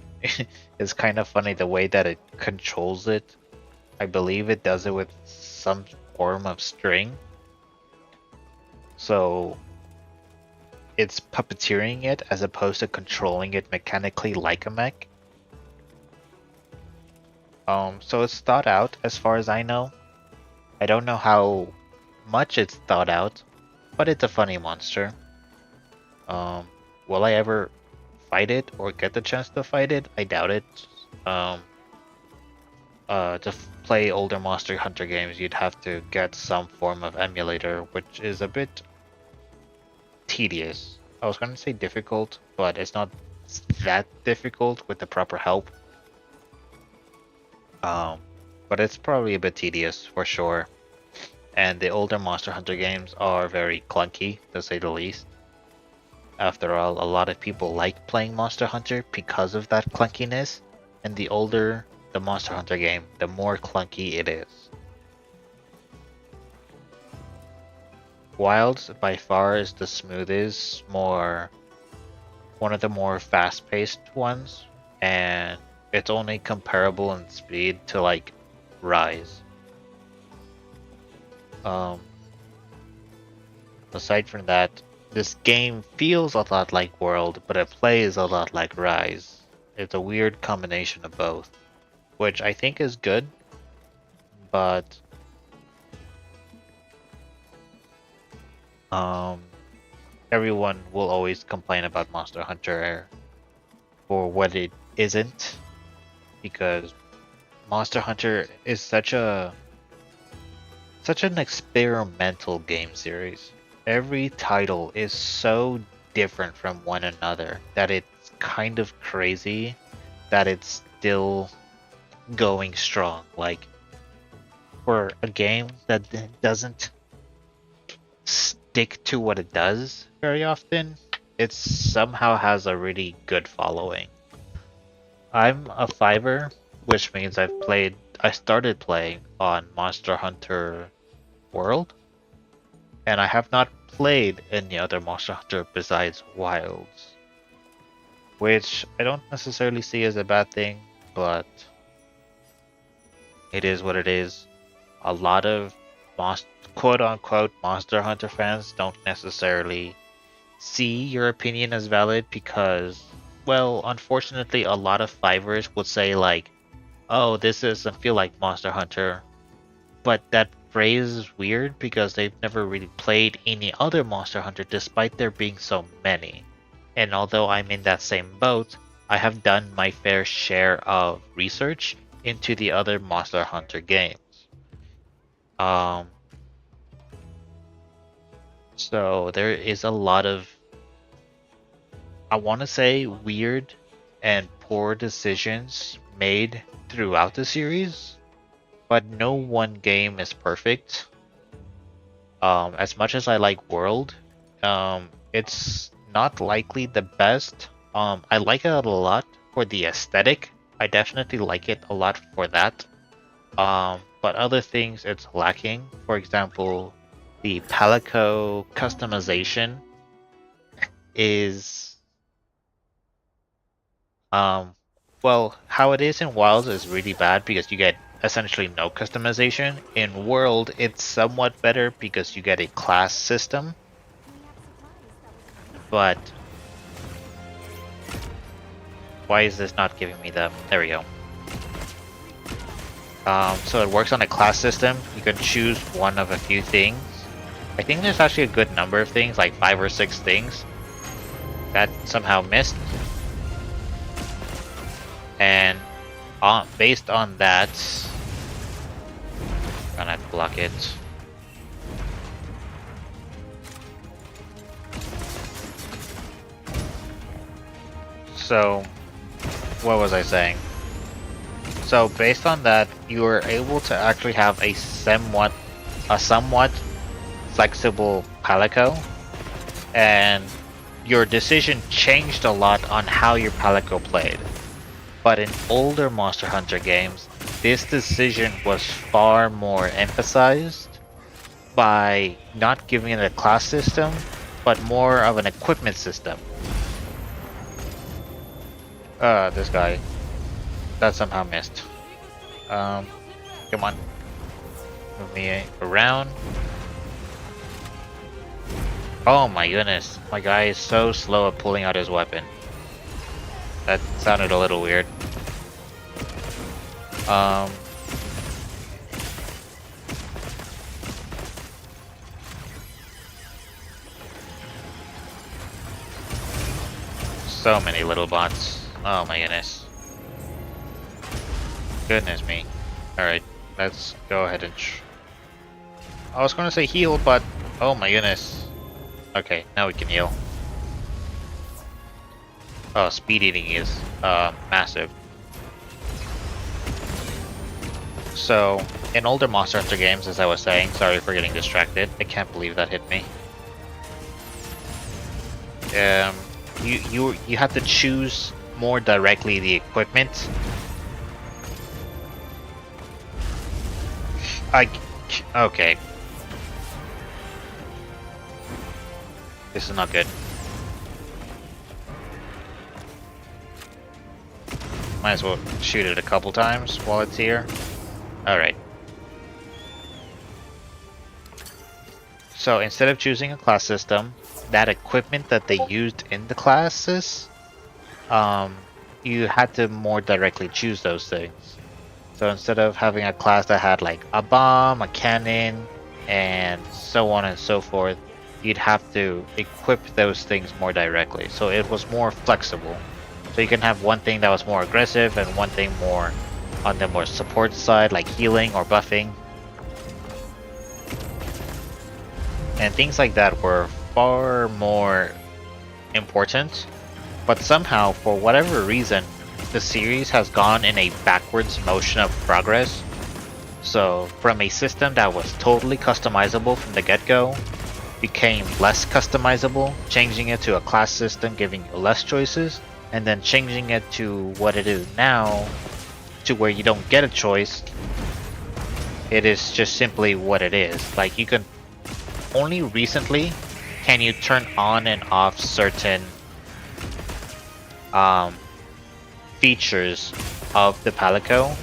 It's kind of funny the way that it controls it. I believe it does it with some form of string. So it's puppeteering it as opposed to controlling it mechanically like a mech. So it's thought out as far as I know. I don't know how much it's thought out, but it's a funny monster. Will I ever fight it or get the chance to fight it? I doubt it. To play older Monster Hunter games, you'd have to get some form of emulator, which is a bit tedious. I was going to say difficult, but it's not that difficult with the proper help. But it's probably a bit tedious for sure. And the older Monster Hunter games are very clunky, to say the least. After all, a lot of people like playing Monster Hunter because of that clunkiness, and the older the Monster Hunter game, the more clunky it is. Wilds by far is the smoothest, one of the more fast-paced ones, and it's only comparable in speed to like Rise. Aside from that, this game feels a lot like World, but it plays a lot like Rise. It's a weird combination of both, which I think is good, but everyone will always complain about Monster Hunter for what it isn't, because Monster Hunter is such an experimental game series. Every title is so different from one another that it's kind of crazy that it's still going strong. Like, for a game that doesn't stick to what it does very often, it somehow has a really good following. I'm a 5er, which means I started playing on Monster Hunter World, and I have not played any other Monster Hunter besides Wilds, which I don't necessarily see as a bad thing, but it is what it is. A lot of quote-unquote Monster Hunter fans don't necessarily see your opinion as valid because well, unfortunately, a lot of Fivers would say like, "Oh, this doesn't feel like Monster Hunter," but that phrase is weird because they've never really played any other Monster Hunter despite there being so many. And although I'm in that same boat, I have done my fair share of research into the other Monster Hunter games. Um, so there is a lot of, I want to say, weird and poor decisions made throughout the series, but no one game is perfect. As much as I like World, it's not likely the best. I like it a lot for the aesthetic. I definitely like it a lot for that. But other things it's lacking. For example, the Palico customization is well, how it is in Wilds is really bad because you get essentially no customization. In World, it's somewhat better because you get a class system. But why is this not giving me the... There we go. So it works on a class system. You can choose one of a few things. I think there's actually a good number of things, like 5 or 6 things. That somehow missed. And based on that, I'm gonna have to block it. So, what was I saying? So based on that, you are able to actually have a somewhat flexible Palico, and your decision changed a lot on how your Palico played. But in older Monster Hunter games, this decision was far more emphasized by not giving it a class system, but more of an equipment system. This guy. That somehow missed. Come on. Move me around. Oh my goodness. My guy is so slow at pulling out his weapon. That sounded a little weird. So many little bots. Oh my goodness. Goodness me. Alright, let's go ahead and... I was gonna say heal, but... Oh my goodness. Okay, now we can heal. Oh, speed eating is massive. So, in older Monster Hunter games, as I was saying, sorry for getting distracted. I can't believe that hit me. You have to choose more directly the equipment. Okay. This is not good. Might as well shoot it a couple times while it's here. Alright. So instead of choosing a class system, that equipment that they used in the classes, you had to more directly choose those things. So instead of having a class that had like a bomb, a cannon, and so on and so forth, you'd have to equip those things more directly. So it was more flexible. So you can have one thing that was more aggressive and one thing more on the more support side, like healing or buffing. And things like that were far more important. But somehow, for whatever reason, the series has gone in a backwards motion of progress. So from a system that was totally customizable from the get-go, became less customizable, changing it to a class system giving you less choices, and then changing it to what it is now, to where you don't get a choice. It is just simply what it is. Like, you can only recently can you turn on and off certain features of the Palico,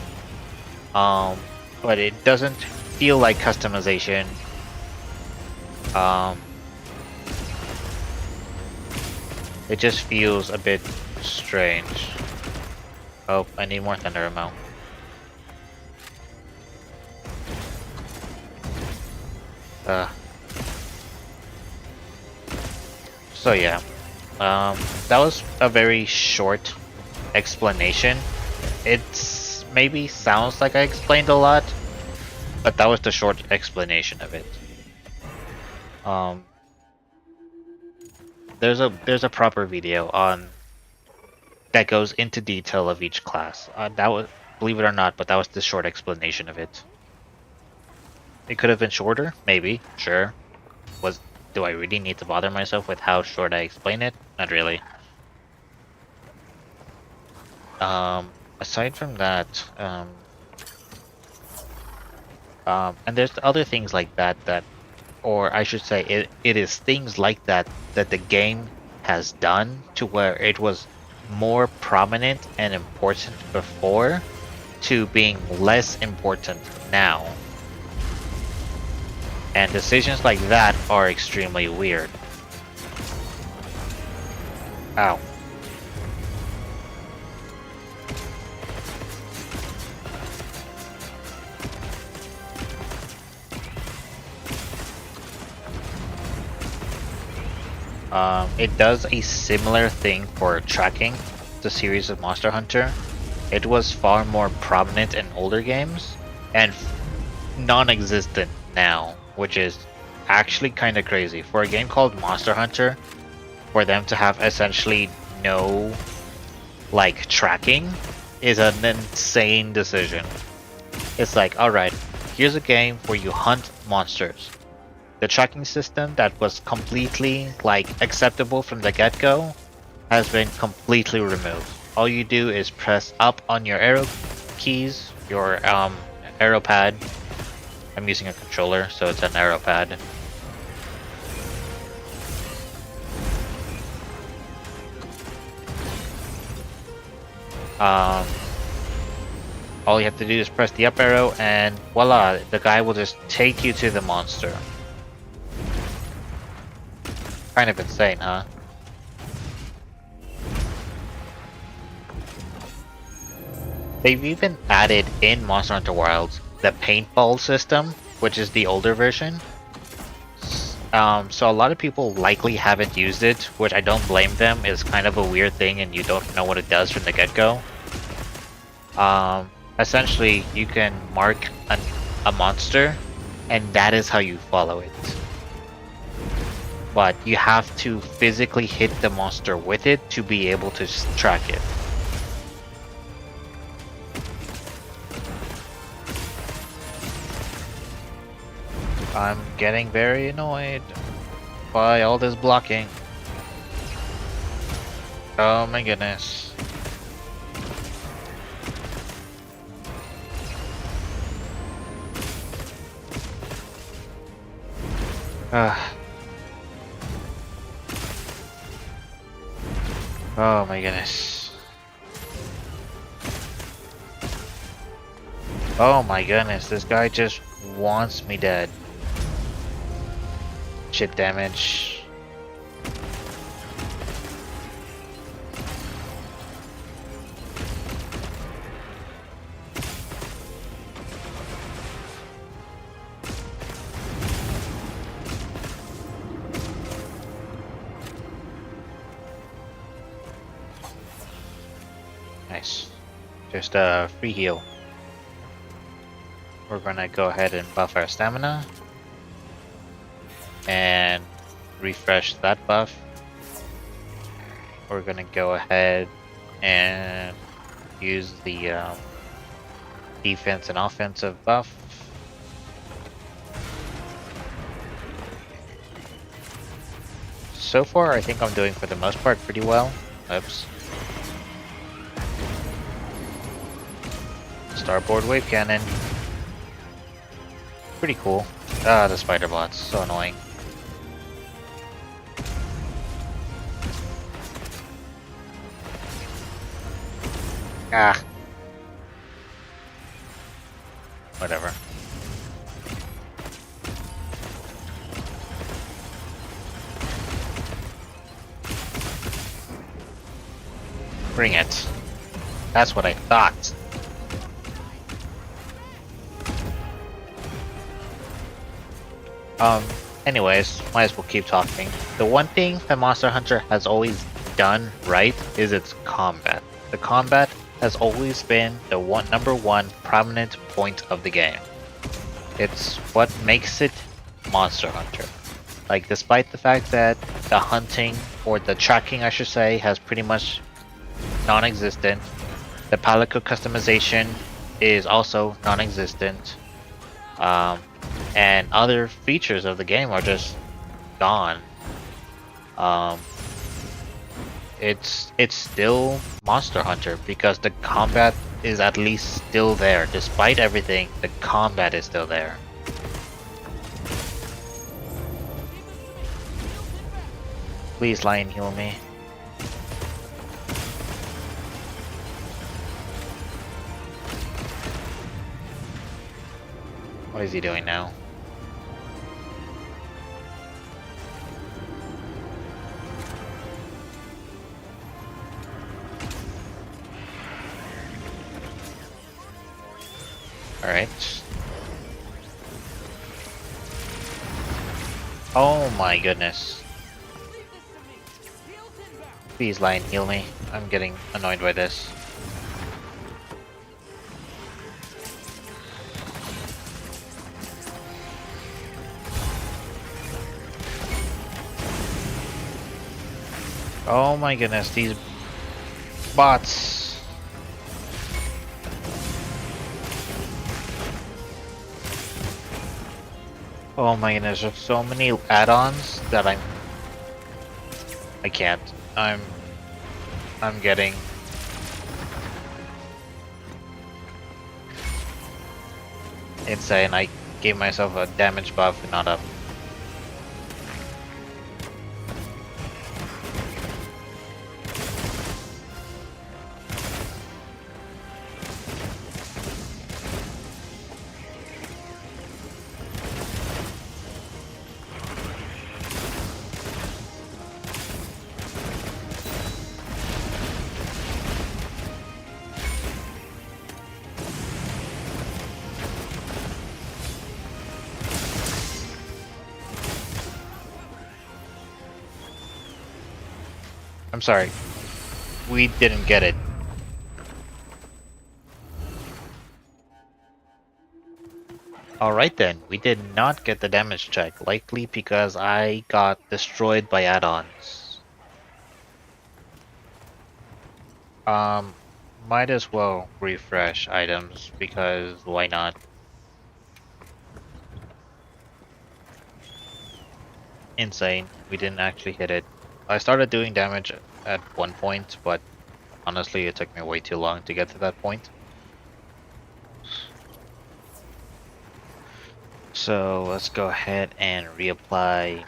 but it doesn't feel like customization. It just feels a bit strange. Oh, I need more thunder ammo. So yeah, that was a very short explanation. It's maybe sounds like I explained a lot, but that was the short explanation of it. There's a proper video on that goes into detail of each class. That was, believe it or not, but that was the short explanation of it. It could have been shorter, maybe, sure. Do I really need to bother myself with how short I explain it? Not really. Aside from that, and there's other things like that or I should say, it is things like that that the game has done to where it was more prominent and important before to being less important now. And decisions like that are extremely weird. Ow. It does a similar thing for tracking the series of Monster Hunter. It was far more prominent in older games and non-existent now, which is actually kind of crazy. For a game called Monster Hunter, for them to have essentially no like tracking is an insane decision. It's like, alright, here's a game where you hunt monsters. The tracking system that was completely like acceptable from the get-go has been completely removed. All you do is press up on your arrow keys, your arrow pad. I'm using a controller, so it's an arrow pad. All you have to do is press the up arrow and voila, the guy will just take you to the monster. Kind of insane, huh? They've even added in Monster Hunter Wilds the paintball system, which is the older version. So a lot of people likely haven't used it, which I don't blame them. It's kind of a weird thing and you don't know what it does from the get-go. Essentially, you can mark a monster, and that is how you follow it. But you have to physically hit the monster with it to be able to track it. I'm getting very annoyed by all this blocking. Oh my goodness. Oh my goodness. Oh my goodness, this guy just wants me dead. Shit damage. Nice. Just a free heal. We're gonna go ahead and buff our stamina. And refresh that buff. We're gonna go ahead and use the defense and offensive buff. So far, I think I'm doing for the most part pretty well. Oops. Starboard wave cannon. Pretty cool. Ah, the spider bots, so annoying. Ah. Whatever. Bring it. That's what I thought. Anyways, might as well keep talking. The one thing that Monster Hunter has always done right is its combat. The combat has always been the number one prominent point of the game. It's what makes it Monster Hunter. Like, despite the fact that the hunting, or the tracking I should say, has pretty much non-existent, the Palico customization is also non-existent, and other features of the game are just gone. It's still Monster Hunter because the combat is at least still there. Despite everything, the combat is still there. Please, Lion, heal me. What is he doing now? Alright. Oh my goodness. Please, Lion, heal me. I'm getting annoyed by this. Oh my goodness, these bots. Oh my goodness, there's so many add-ons that I can't. I'm getting insane. I gave myself a damage buff and not a. I'm sorry. We didn't get it. Alright then, we did not get the damage check, likely because I got destroyed by add-ons. Might as well refresh items, because why not? Insane, we didn't actually hit it. I started doing damage at one point, but honestly it took me way too long to get to that point. So let's go ahead and reapply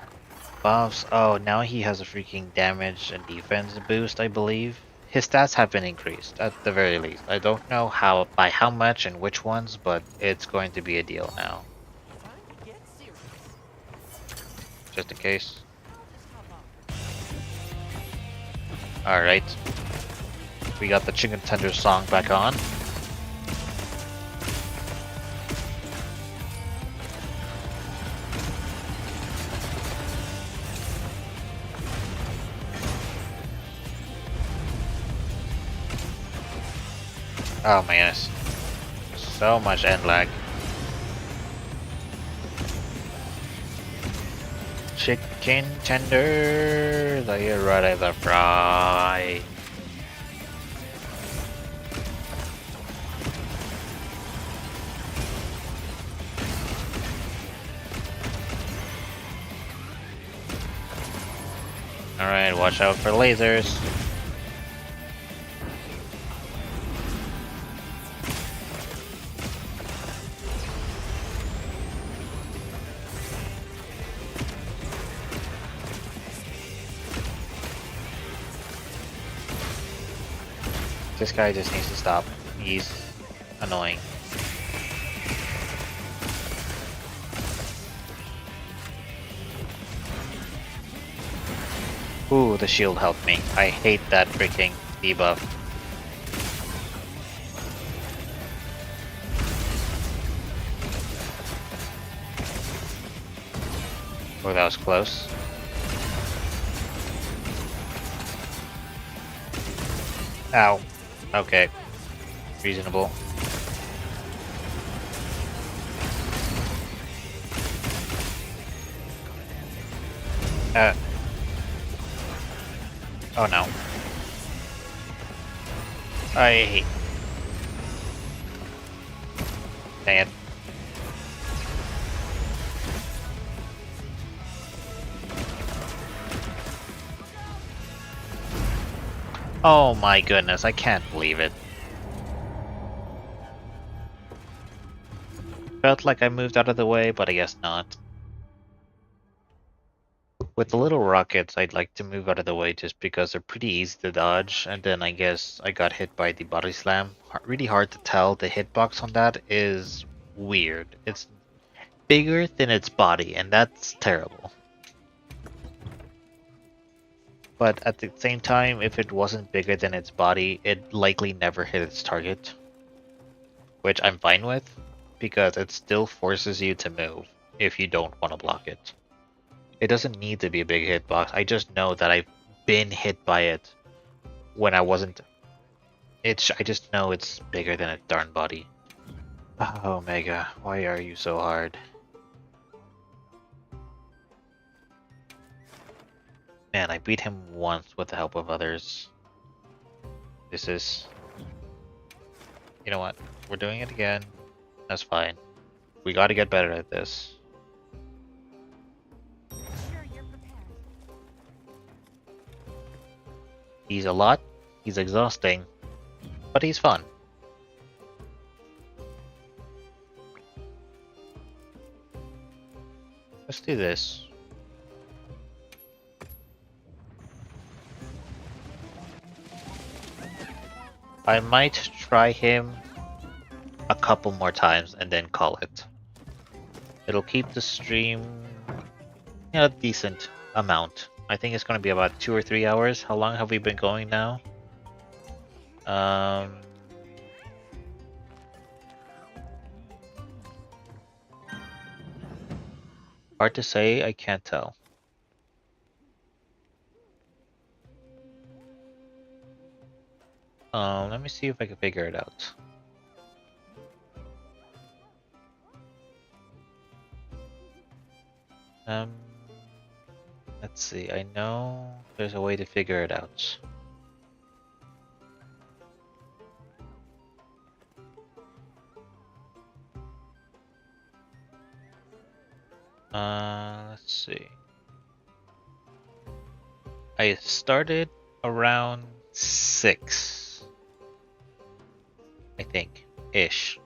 buffs. Oh, now he has a freaking damage and defense boost, I believe. His stats have been increased, at the very least. I don't know by how much and which ones, but it's going to be a deal now. Just in case. Alright. We got the Chicken Tender song back on. Oh my goodness. So much end lag. Chicken tenders, are you ready to fry? Alright, watch out for lasers. This guy just needs to stop. He's annoying. Ooh, the shield helped me. I hate that freaking debuff. Oh, that was close. Ow. Okay. Reasonable. Oh no. I hate. Dang it. Oh my goodness, I can't believe it. Felt like I moved out of the way, but I guess not. With the little rockets, I'd like to move out of the way just because they're pretty easy to dodge, and then I guess I got hit by the body slam. Really hard to tell. The hitbox on that is weird. It's bigger than its body, and that's terrible. But at the same time, if it wasn't bigger than its body, it likely never hit its target. Which I'm fine with, because it still forces you to move if you don't want to block it. It doesn't need to be a big hitbox. I just know that I've been hit by it when I wasn't. I just know it's bigger than a darn body. Oh, Omega, why are you so hard? Man, I beat him once with the help of others. This is... You know what? We're doing it again. That's fine. We gotta get better at this. He's a lot, he's exhausting, but he's fun. Let's do this. I might try him a couple more times and then call it. It'll keep the stream a decent amount. I think it's going to be about 2 or 3 hours. How long have we been going now? Hard to say, I can't tell. Let me see if I can figure it out. Let's see, I know there's a way to figure it out. Let's see. I started around 6. I think. Ish.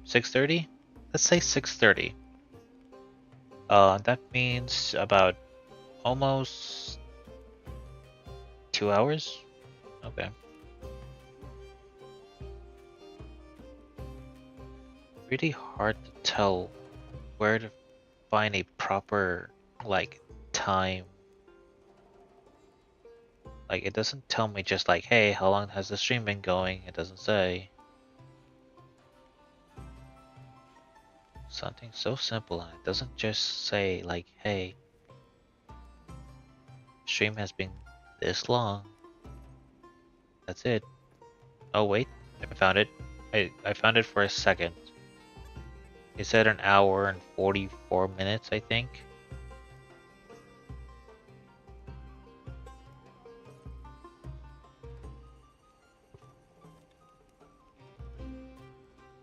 6:30? Let's say 6:30. That means about almost 2 hours? Okay. Really hard to tell where to find a proper, like, time. Like, it doesn't tell me just like, hey, how long has the stream been going? It doesn't say. Something so simple, and it doesn't just say like, hey, stream has been this long. That's it. Oh wait, I found it. I found it for a second. It said an hour and 44 minutes, I think.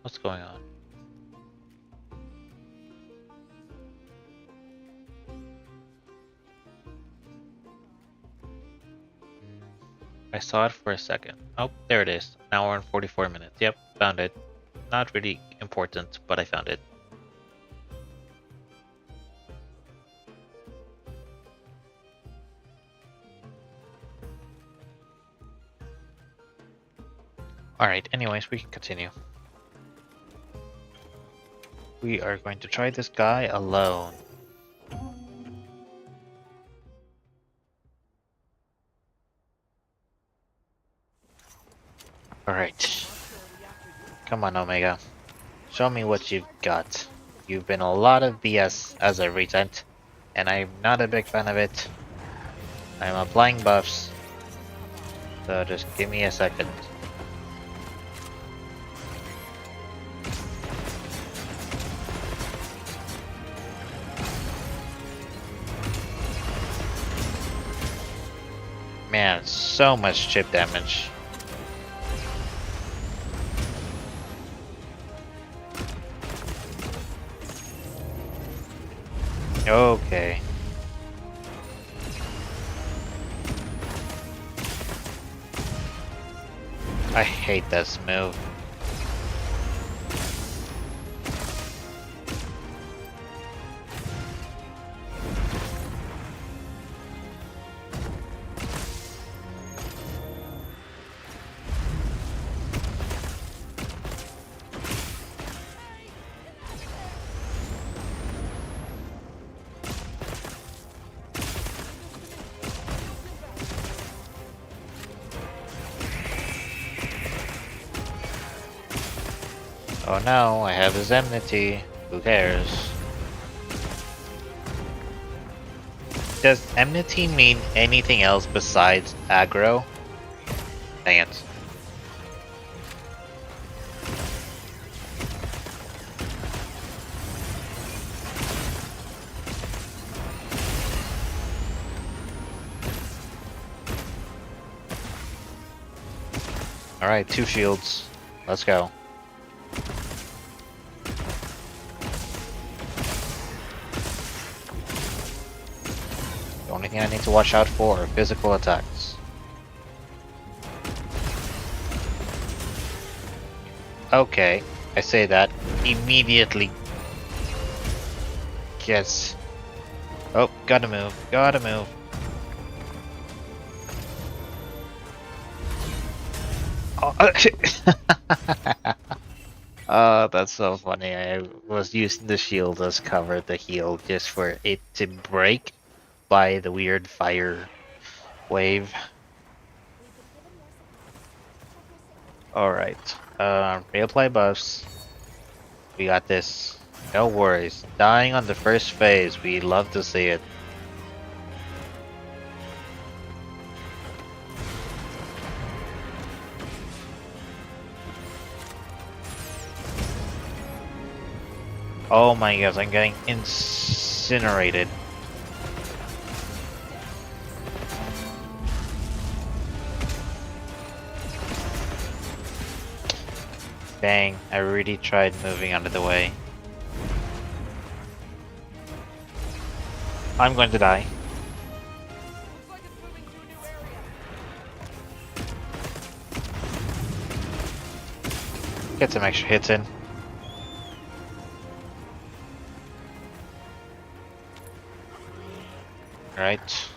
What's going on? I saw it for a second. Oh, there it is. An hour and 44 minutes. Yep, found it. Not really important, but I found it. Alright, anyways, we can continue. We are going to try this guy alone. Alright. Come on, Omega. Show me what you've got. You've been a lot of BS as of recent. and I'm not a big fan of it. I'm applying buffs, so just give me a second. Man, so much chip damage. Okay. I hate this move. Oh no, I have his enmity. Who cares? Does enmity mean anything else besides aggro? Dang it. Alright, 2 shields. Let's go. The only thing I need to watch out for are physical attacks. Okay, I say that. Immediately gets... Oh, gotta move, gotta move. Oh, oh, that's so funny. I was using the shield as cover to heal just for it to break by the weird fire wave. Alright. Reapply buffs. We got this. No worries. Dying on the first phase. We love to see it. Oh my gosh, I'm getting incinerated. Dang, I really tried moving out of the way. I'm going to die. Get some extra hits in. Right.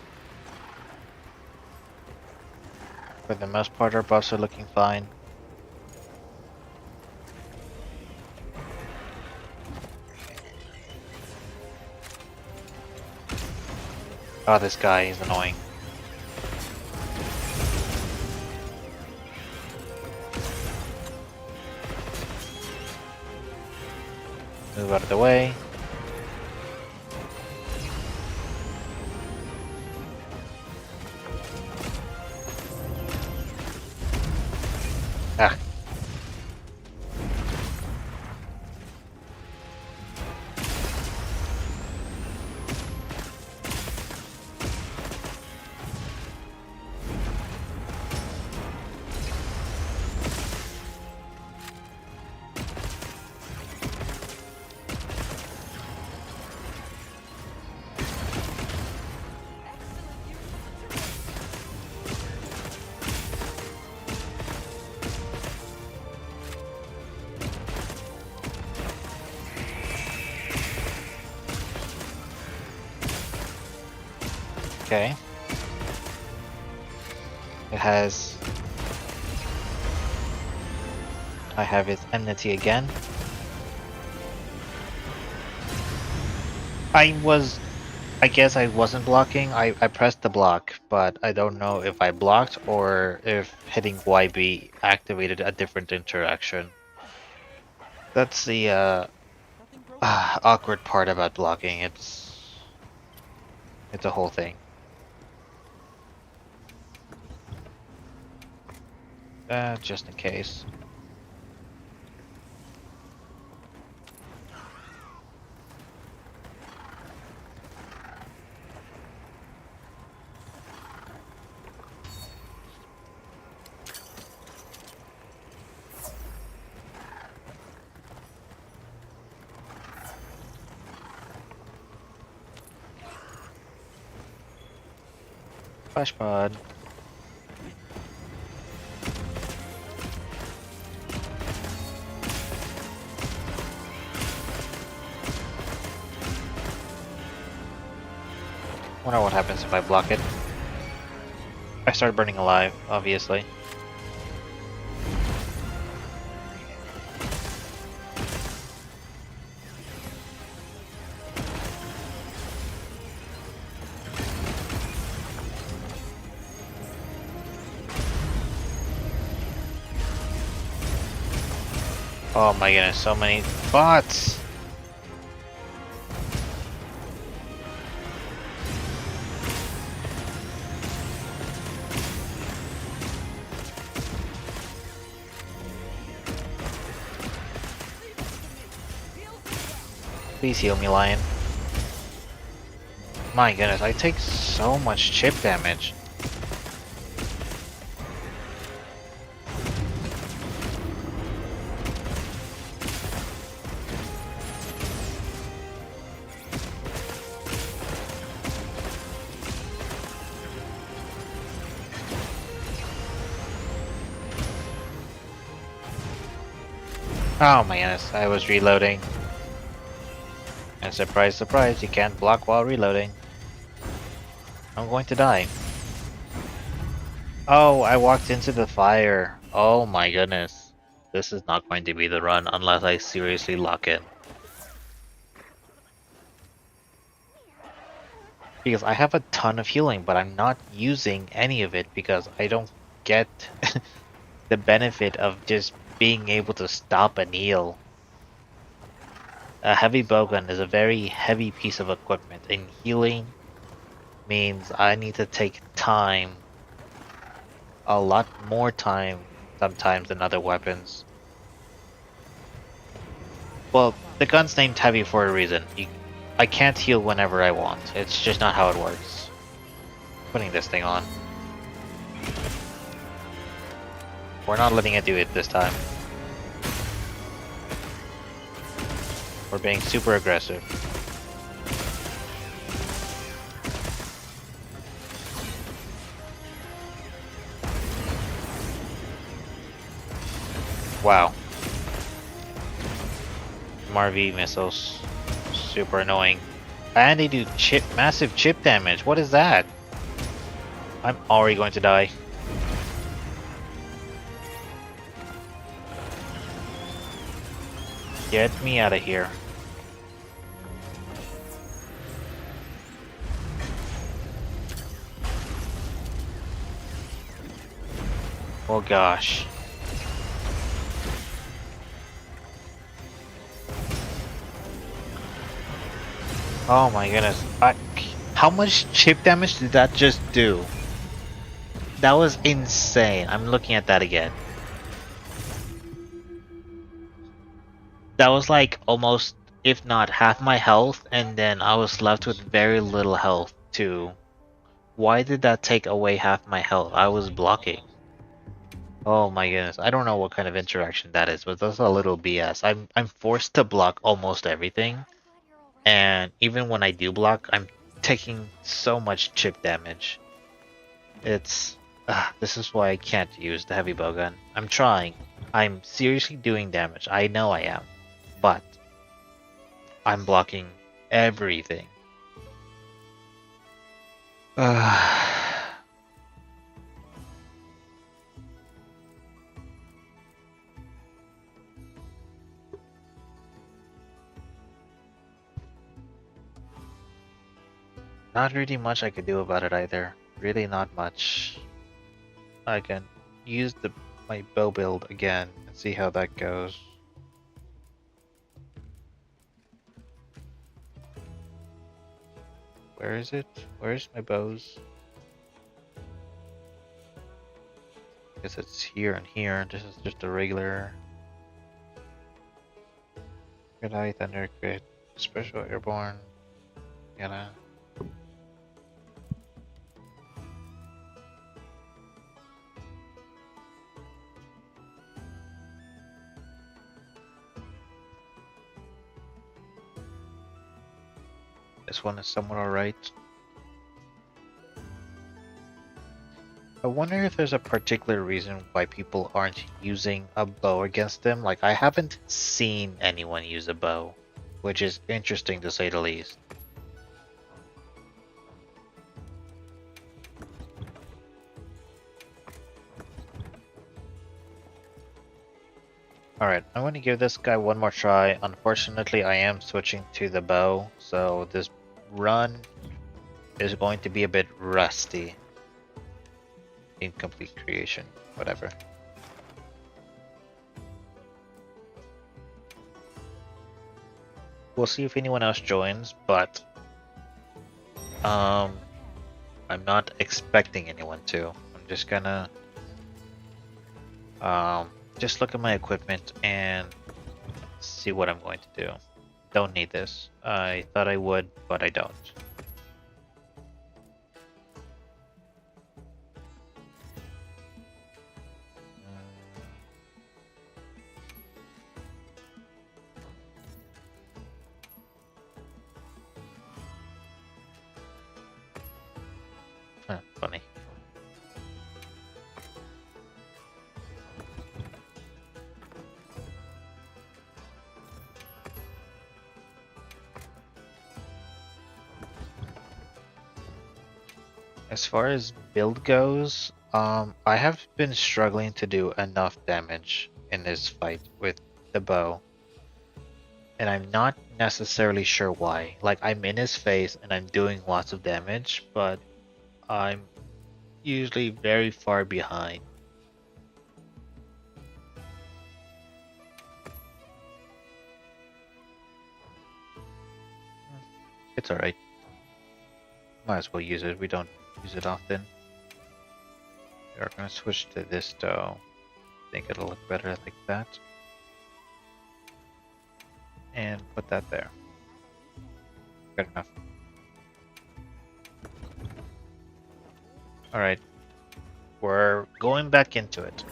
For the most part, our buffs are looking fine. Oh, this guy is annoying. Move out of the way. Ah. Okay. It has... I have its enmity again. I guess I wasn't blocking. I pressed the block, but I don't know if I blocked or if hitting YB activated a different interaction. That's the awkward part about blocking. It's It's a whole thing. Just in case. Flash pod. Wonder what happens if I block it. I start burning alive, obviously. Oh my goodness, so many bots! Please heal me, Lion. My goodness, I take so much chip damage. Oh my goodness, I was reloading. And surprise, surprise, you can't block while reloading. I'm going to die. Oh, I walked into the fire. Oh my goodness. This is not going to be the run unless I seriously lock in. Because I have a ton of healing, but I'm not using any of it because I don't get the benefit of just being able to stop and heal. A heavy bowgun is a very heavy piece of equipment, and healing means I need to take time, a lot more time sometimes than other weapons. Well, the gun's named heavy for a reason. I can't heal whenever I want. It's just not how it works. Putting this thing on. We're not letting it do it this time. We're being super aggressive. Wow. MRV missiles. Super annoying. And they do massive chip damage. What is that? I'm already going to die. Get me out of here. Oh gosh. Oh my goodness. How much chip damage did that just do? That was insane. I'm looking at that again. That was like almost, if not half my health, and then I was left with very little health too. Why did that take away half my health? I was blocking. Oh my goodness. I don't know what kind of interaction that is, but that's a little BS. I'm forced to block almost everything. And even when I do block, I'm taking so much chip damage. It's... this is why I can't use the heavy bowgun. I'm trying. I'm seriously doing damage. I know I am. But... I'm blocking everything. Not really much I could do about it either. Really not much. I can use my bow build again and see how that goes. Where is it? Where's my bows? I guess it's here and here. This is just a regular. Good eye, thunder, crit, special airborne. Yeah. This one is somewhat alright. I wonder if there's a particular reason why people aren't using a bow against them. Like, I haven't seen anyone use a bow, which is interesting to say the least. Alright, I'm going to give this guy one more try. Unfortunately, I am switching to the bow, so this run is going to be a bit rusty. Incomplete creation, whatever. We'll see if anyone else joins, but I'm not expecting anyone to. I'm just gonna just look at my equipment and see what I'm going to do. Don't need this. I thought I would, but I don't. Funny. As far as build goes, I have been struggling to do enough damage in this fight with the bow. And I'm not necessarily sure why. Like, I'm in his face and I'm doing lots of damage, but I'm usually very far behind. It's alright. Might as well use it. We don't use it often. We're gonna switch to this though. I think it'll look better like that. And put that there. Good enough. Alright. We're going back into it.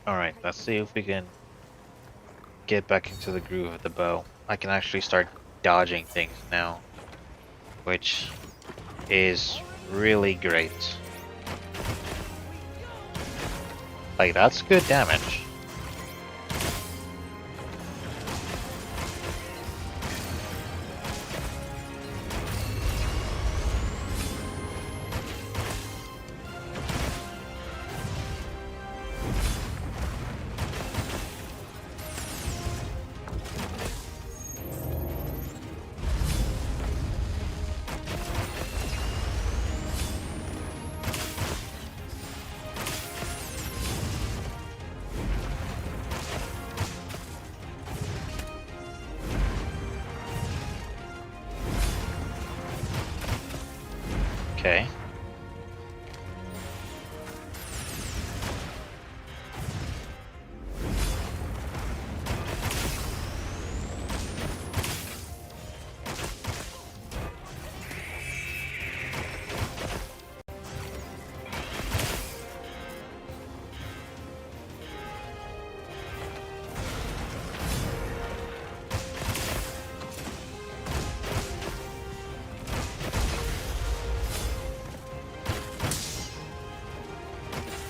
Alright, let's see if we can get back into the groove of the bow. I can actually start dodging things now, which is really great. Like, that's good damage. Okay.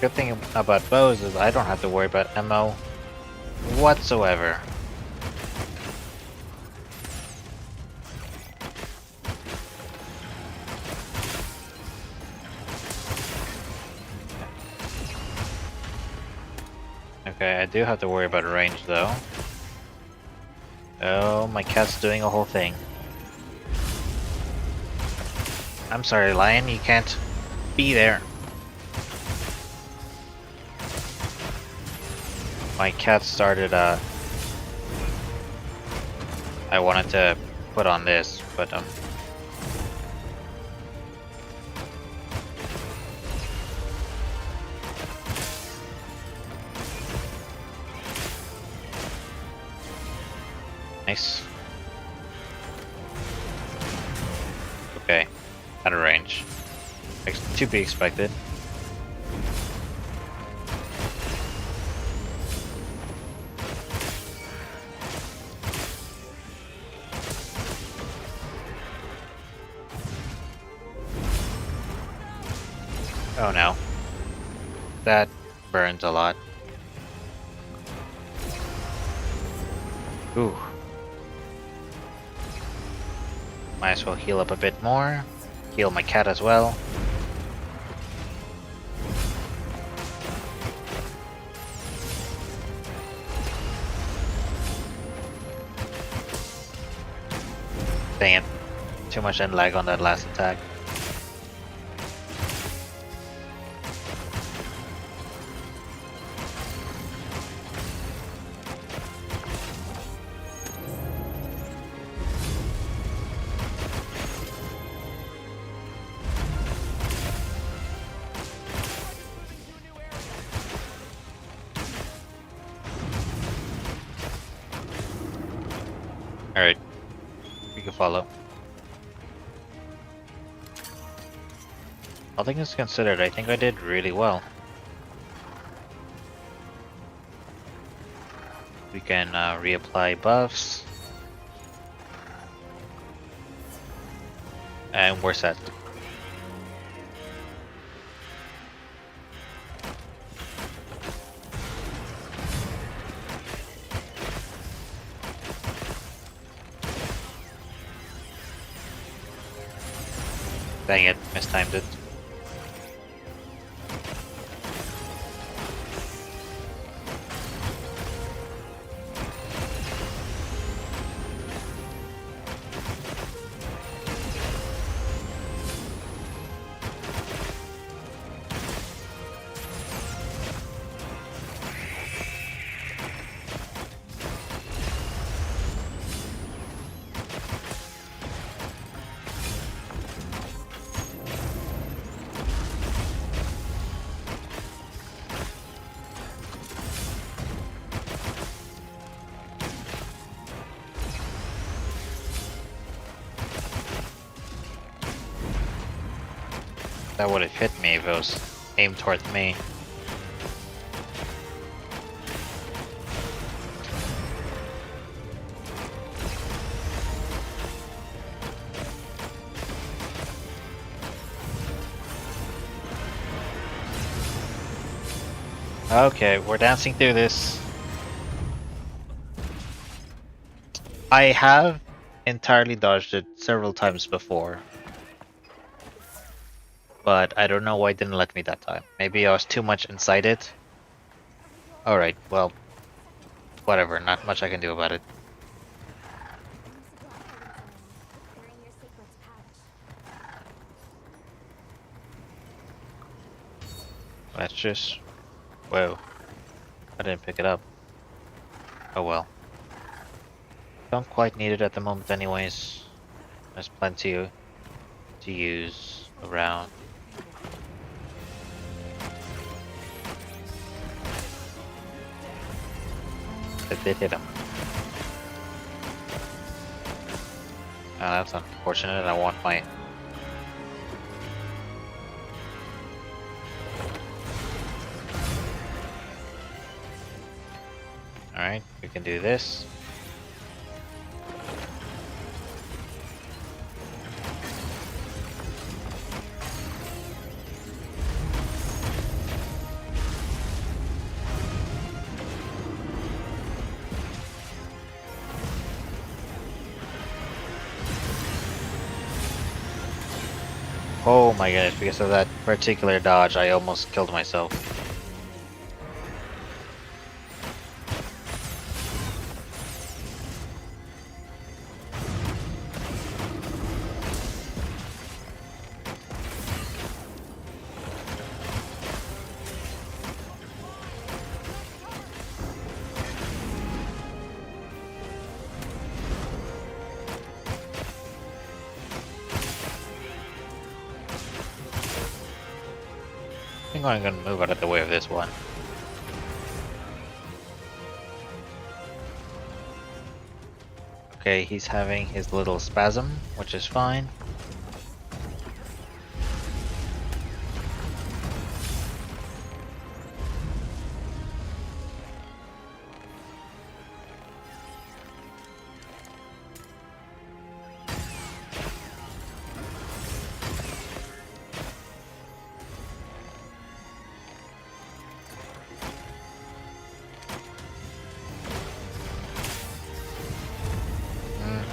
Good thing about bows is I don't have to worry about ammo whatsoever. Okay, I do have to worry about range though. Oh, my cat's doing a whole thing. I'm sorry, Lion, you can't be there. My cat started, I wanted to put on this, but, nice. Okay, out of range. To be expected. Oh no. That burns a lot. Ooh. Might as well heal up a bit more. Heal my cat as well. Dang it. Too much end lag on that last attack. Alright. We can follow. All things considered, I think I did really well. We can reapply buffs. And we're set. Dang it, mistimed it. That would have hit me if it was aimed towards me. Okay, we're dancing through this. I have entirely dodged it several times before. But I don't know why it didn't let me that time. Maybe I was too much inside it. Alright, well, whatever, not much I can do about it. Let's just... Whoa. I didn't pick it up. Oh well. Don't quite need it at the moment anyways. There's plenty to use around. It did hit him. Oh, that's unfortunate. I want my... Alright, we can do this. Oh my goodness, because of that particular dodge, I almost killed myself. think I'm gonna move out of the way of this one. Okay, he's having his little spasm, which is fine.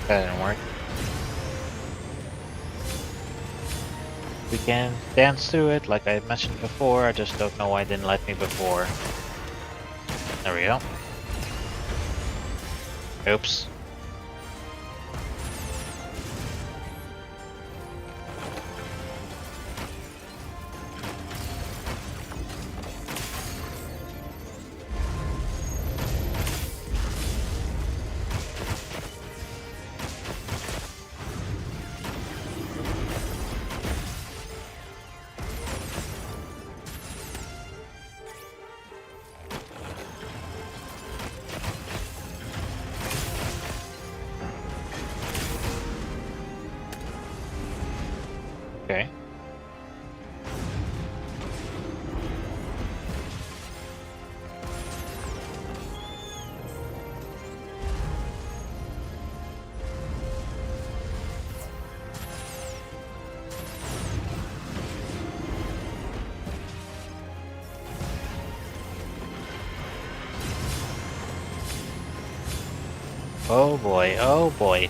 That didn't work. We can dance through it like I mentioned before, I just don't know why it didn't let me before. There we go. Oops. Okay. Oh boy, oh boy.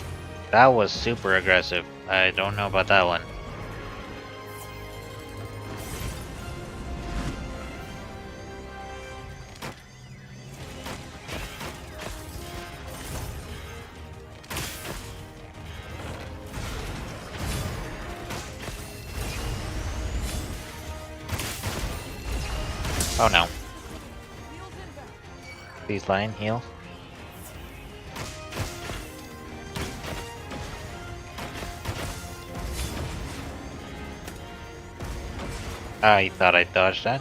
That was super aggressive. I don't know about that one. Oh no. Please line, heal. I thought I dodged that.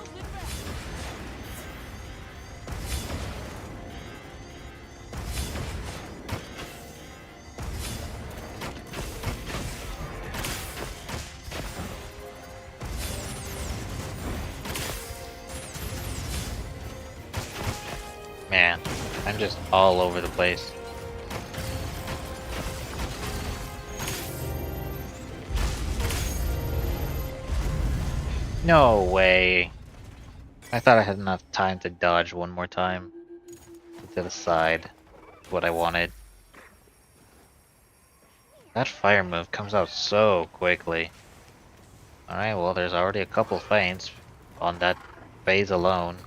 Man, I'm just all over the place. No way. I thought I had enough time to dodge one more time. To the side. What I wanted. That fire move comes out so quickly. Alright, well there's already a couple feints on that phase alone.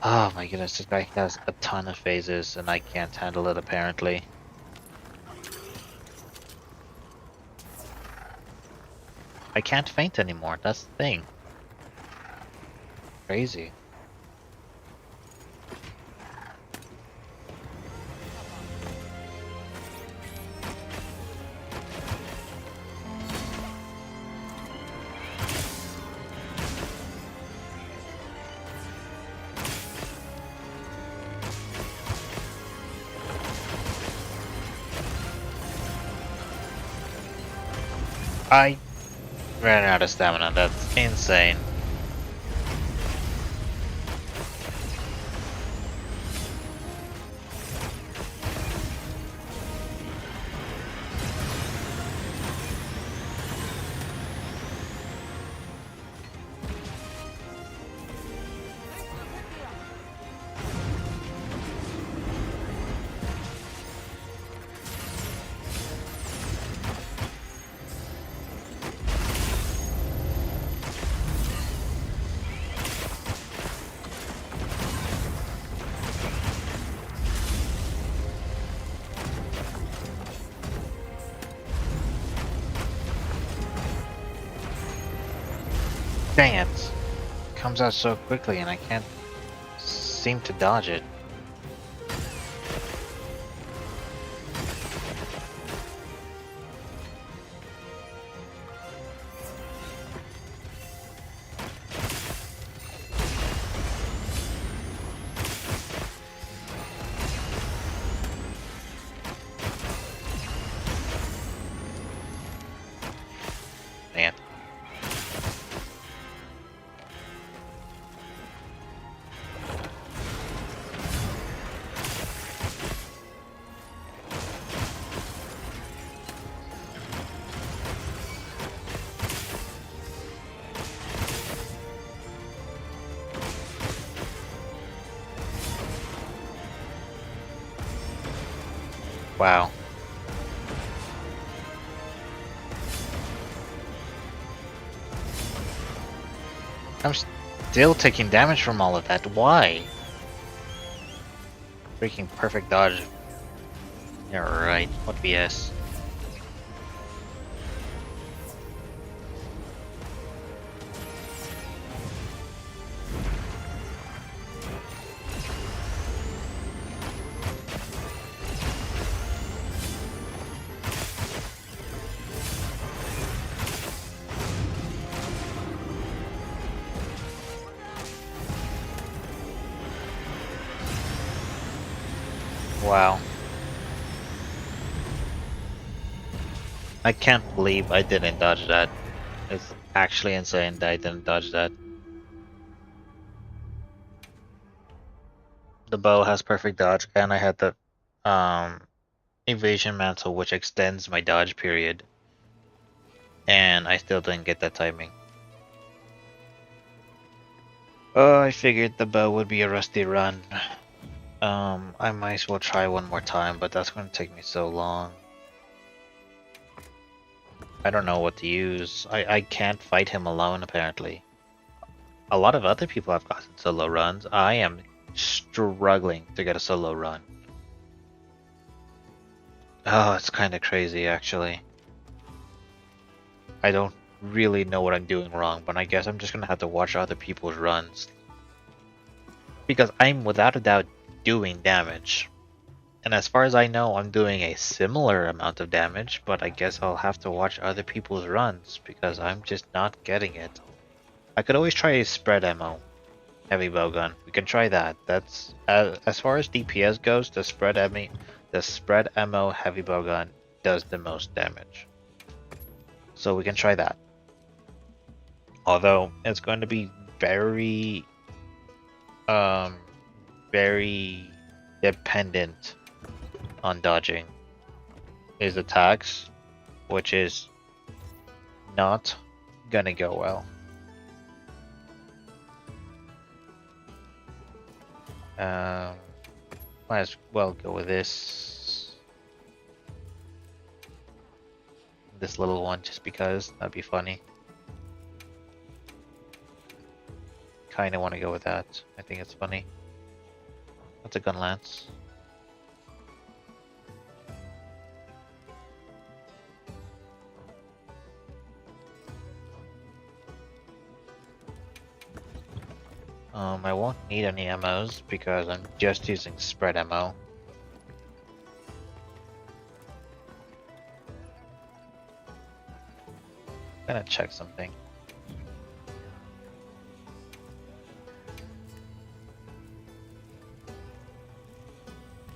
Oh my goodness, this guy has a ton of phases and I can't handle it apparently. I can't feint anymore, that's the thing. Crazy. I ran out of stamina, that's insane. Dang it! Comes out so quickly and I can't seem to dodge it. Wow. I'm still taking damage from all of that. Why? Freaking perfect dodge. Yeah, right. What BS? Wow. I can't believe I didn't dodge that. It's actually insane that I didn't dodge that. The bow has perfect dodge, and I had the um evasion mantle, which extends my dodge period, and I still didn't get that timing. Oh, I figured the bow would be a rusty run. I might as well try one more time, but that's going to take me so long. I don't know what to use. I can't fight him alone, apparently. A lot of other people have gotten solo runs. I am struggling to get a solo run. Oh, it's kind of crazy, actually. I don't really know what I'm doing wrong, but I guess I'm just going to have to watch other people's runs. Because I'm without a doubt doing damage. And as far as I know, I'm doing a similar amount of damage, but I guess I'll have to watch other people's runs because I'm just not getting it. I could always try a spread ammo heavy bowgun. We can try that. That's as far as DPS goes, the spread ammo heavy bowgun does the most damage. So we can try that. Although it's going to be very very dependent on dodging his attacks, which is not gonna go well. Might as well go with this little one just because that'd be funny. Kinda want to go with that. I think it's funny. That's a gun lance. I won't need any ammos because I'm just using spread ammo. I'm gonna check something.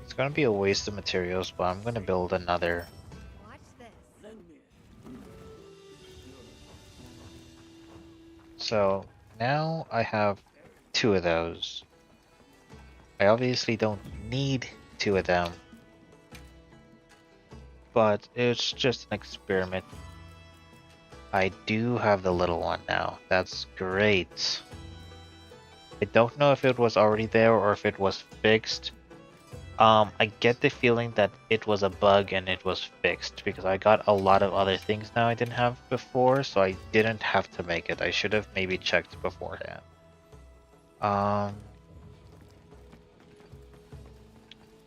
It's gonna be a waste of materials, but I'm gonna build another. Watch this. So now I have 2 of those. I obviously don't need 2 of them, but it's just an experiment. I do have the little one now. That's great. I don't know if it was already there or if it was fixed. I get the feeling that it was a bug and it was fixed because I got a lot of other things now I didn't have before, so I didn't have to make it. I should have maybe checked beforehand.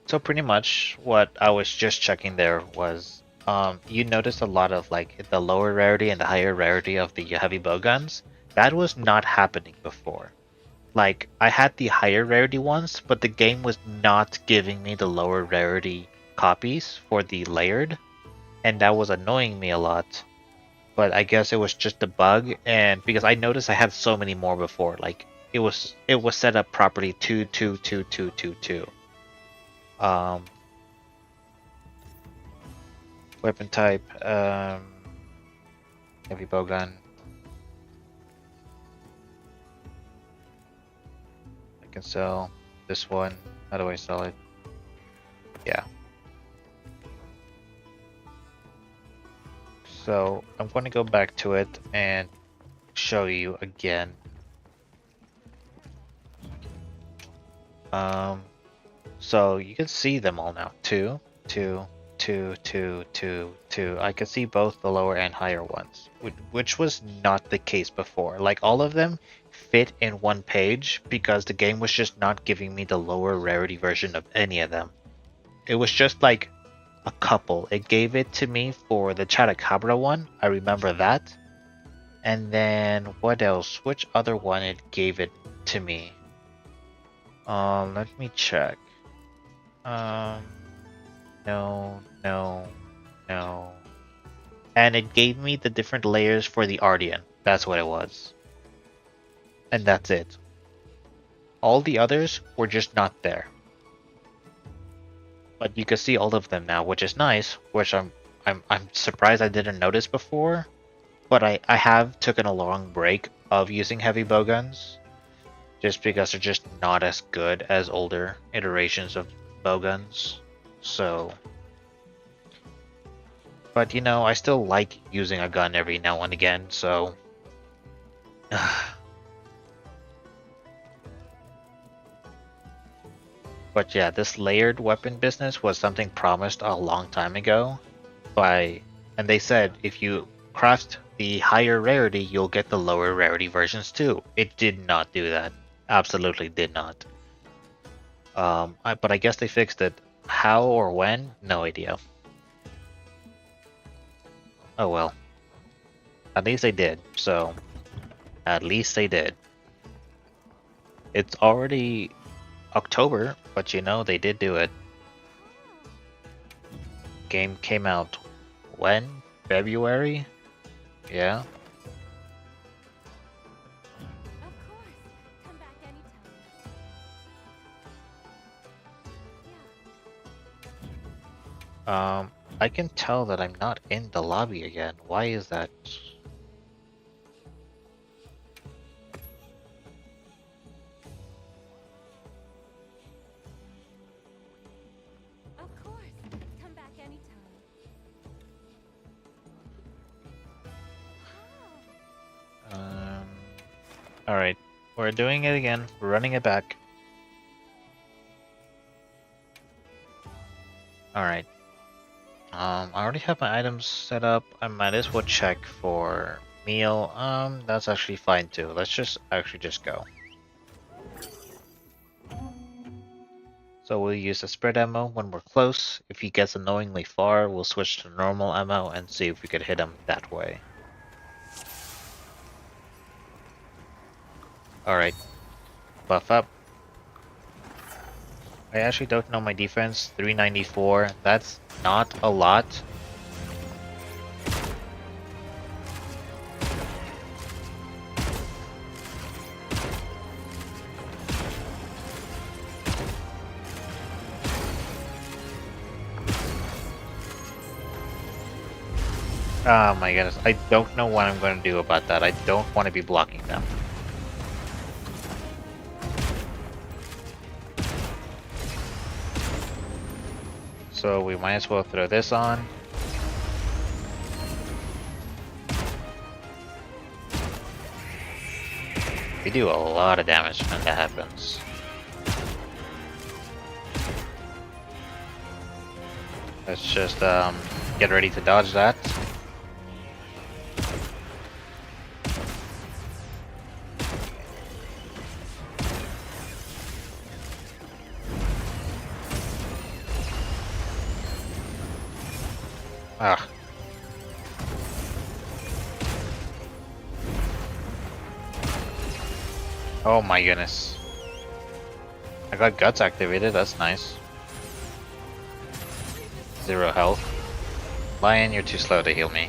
So pretty much what I was just checking there was, you notice a lot of like the lower rarity and the higher rarity of the heavy bowguns. That was not happening before. Like, I had the higher rarity ones, but the game was not giving me the lower rarity copies for the layered, and that was annoying me a lot. But I guess it was just a bug, and because I noticed I had so many more before, like it was set up properly 2 2 2 2 2 2. Weapon type, heavy bowgun. Can sell this one. How do I sell it? Yeah. So I'm going to go back to it and show you again. So you can see them all now. 2, 2, I could see both the lower and higher ones, which was not the case before. Like all of them fit in one page because the game was just not giving me the lower rarity version of any of them. It was just like a couple. It gave it to me for the Chatacabra one. I remember that. And then what else? Which other one it gave it to me? Let me check. No. And it gave me the different layers for the Ardian. That's what it was. And that's it. All the others were just not there. But you can see all of them now, which is nice, which I'm surprised I didn't notice before. But I have taken a long break of using heavy bowguns, just because they're just not as good as older iterations of bowguns. So, but you know, I still like using a gun every now and again, so. But yeah, this layered weapon business was something promised a long time ago and they said if you craft the higher rarity, you'll get the lower rarity versions too. It did not do that. Absolutely did not. But I guess they fixed it. How or when? No idea. Oh well. At least they did, so. At least they did. It's already October, but you know, they did do it. Game came out when? February? Yeah. Of course. Come back anytime. Yeah. I can tell that I'm not in the lobby again. Why is that? Of course. Come back anytime. Alright. We're doing it again. We're running it back. Alright. I already have my items set up. I might as well check for meal. That's actually fine too. Let's just go. So we'll use the spread ammo when we're close. If he gets annoyingly far, we'll switch to normal ammo and see if we could hit him that way. Alright. Buff up. I actually don't know my defense. 394. That's not a lot. Oh my goodness. I don't know what I'm going to do about that. I don't want to be blocking them. So we might as well throw this on. We do a lot of damage when that happens. Let's just get ready to dodge that. Ah. Oh my goodness. I got guts activated, that's nice. 0 health. Lion, you're too slow to heal me.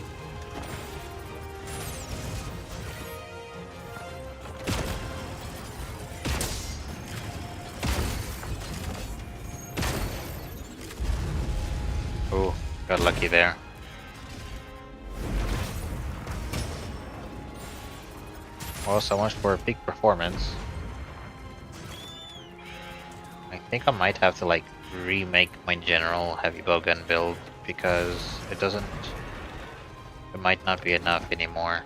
Ooh, got lucky there. Well, so much for peak performance. I think I might have to like remake my general heavy bowgun build because it might not be enough anymore.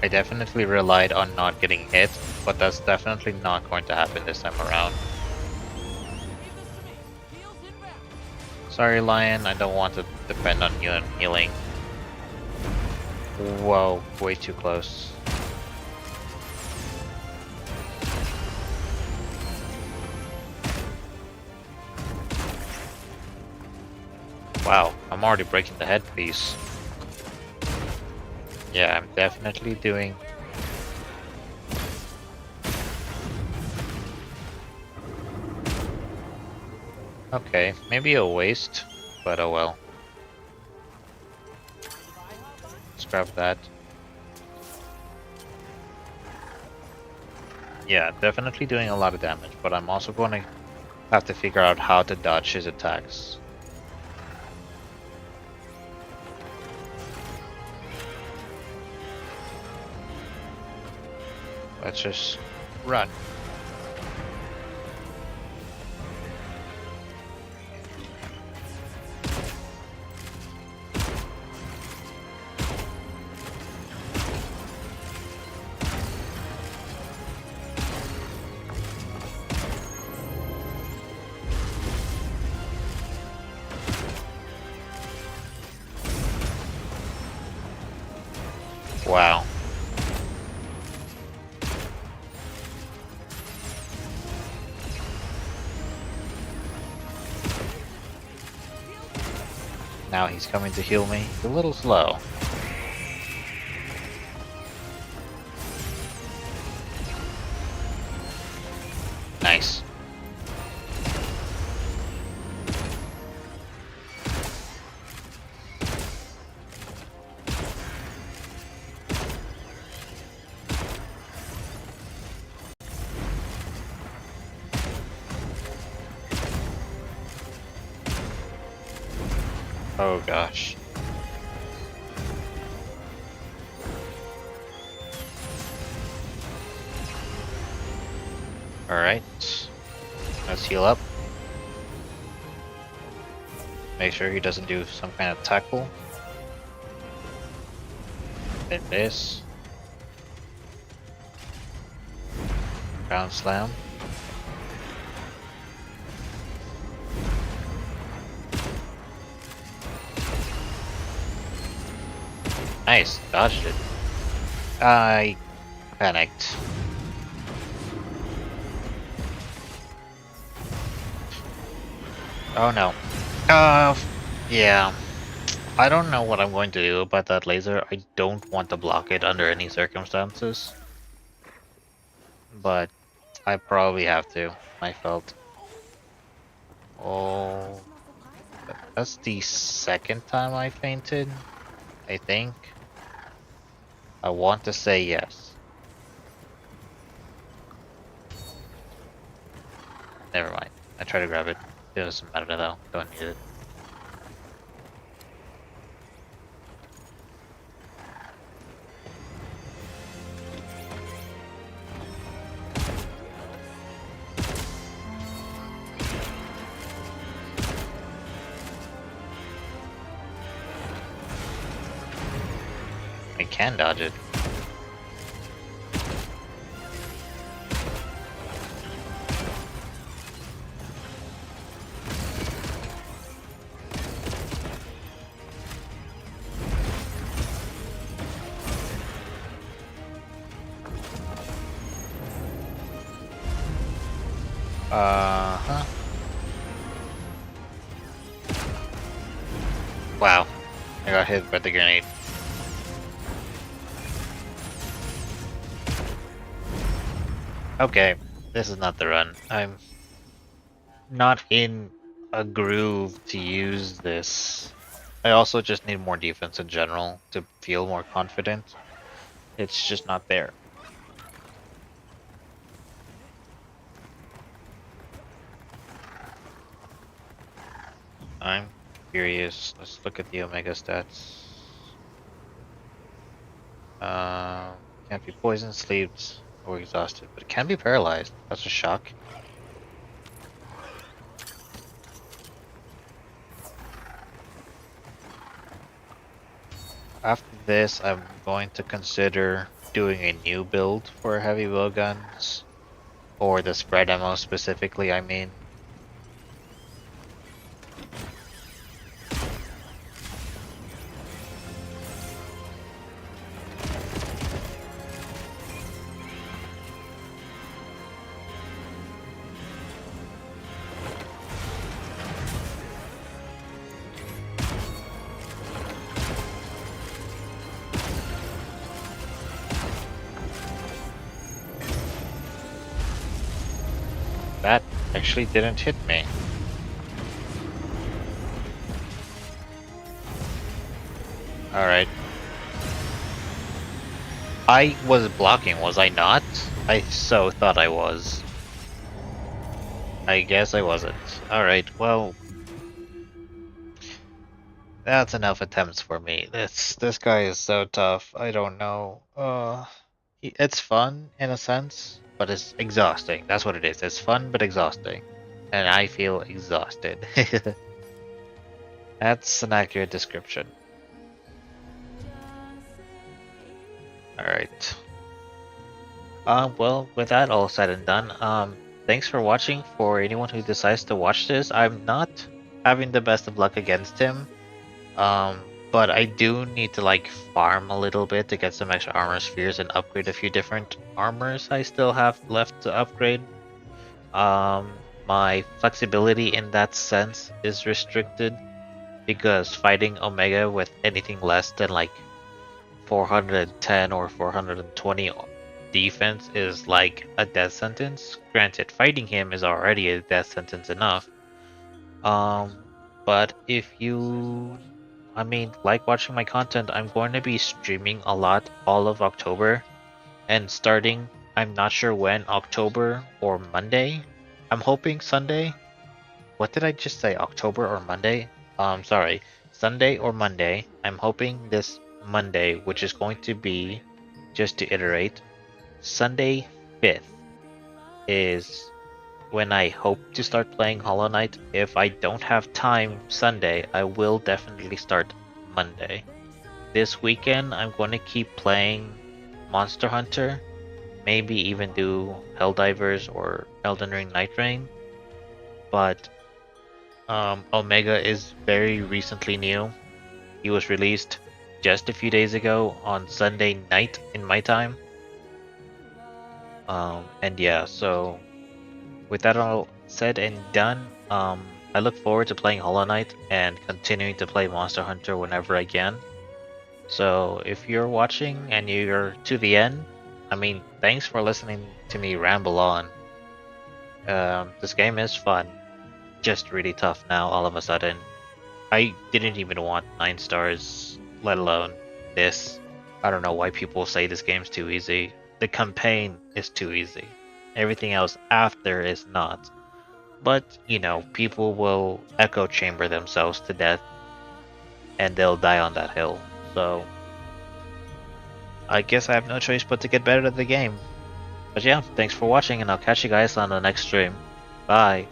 I definitely relied on not getting hit, but that's definitely not going to happen this time around. Sorry, Lion, I don't want to depend on you and healing. Whoa, way too close. Wow, I'm already breaking the headpiece. Yeah, I'm definitely doing... Okay, maybe a waste, but oh well. Let's grab that. Yeah, definitely doing a lot of damage, but I'm also going to have to figure out how to dodge his attacks. Let's just run. Wow. Now he's coming to heal me. A little slow. Nice. Oh gosh. Alright. Let's heal up. Make sure he doesn't do some kind of tackle. Then this. Ground slam. Nice, dodged it. I panicked. Oh no. Yeah. I don't know what I'm going to do about that laser. I don't want to block it under any circumstances. But I probably have to, I felt. Oh, that's the second time I fainted, I think. I want to say yes. Never mind. I try to grab it. It doesn't matter though. Don't need it. I can dodge it. Uh-huh. Wow. I got hit by the grenade. Okay, this is not the run. I'm not in a groove to use this. I also just need more defense in general to feel more confident. It's just not there. I'm curious. Let's look at the Omega stats. Can't be poisoned, sleeped, or exhausted, but it can be paralyzed. That's a shock. After this, I'm going to consider doing a new build for heavy bowguns. Or the spread ammo specifically, I mean. That actually didn't hit me. Alright. I was blocking, was I not? I so thought I was. I guess I wasn't. Alright, well... That's enough attempts for me. This guy is so tough. I don't know. It's fun in a sense, but it's exhausting. That's what it is. It's fun but exhausting. And I feel exhausted. That's an accurate description. Alright. Well, with that all said and done, thanks for watching. For anyone who decides to watch this, I'm not having the best of luck against him. But I do need to like farm a little bit to get some extra armor spheres and upgrade a few different armors I still have left to upgrade. My flexibility in that sense is restricted because fighting Omega with anything less than like 410 or 420 defense is like a death sentence. Granted, fighting him is already a death sentence enough. But if you, like watching my content, I'm going to be streaming a lot all of October, and starting, I'm not sure when, October or Monday. I'm hoping Sunday. What did I just say? October or Monday? Sorry, Sunday or Monday. I'm hoping this Monday, which is going to be, just to iterate, Sunday 5th is when I hope to start playing Hollow Knight. If I don't have time Sunday, I will definitely start Monday. This weekend, I'm going to keep playing Monster Hunter, maybe even do Helldivers or Elden Ring Night Rain. But Omega is very recently new. He was released just a few days ago on Sunday night in my time. And yeah, so with that all said and done, I look forward to playing Hollow Knight and continuing to play Monster Hunter whenever I can. So if you're watching and you're to the end, thanks for listening to me ramble on. This game is fun, just really tough now all of a sudden. I didn't even want 9 stars, let alone this. I don't know why people say this game's too easy. The campaign is too easy. Everything else after is not. But, people will echo chamber themselves to death and they'll die on that hill. So, I guess I have no choice but to get better at the game. But yeah, thanks for watching and I'll catch you guys on the next stream. Bye.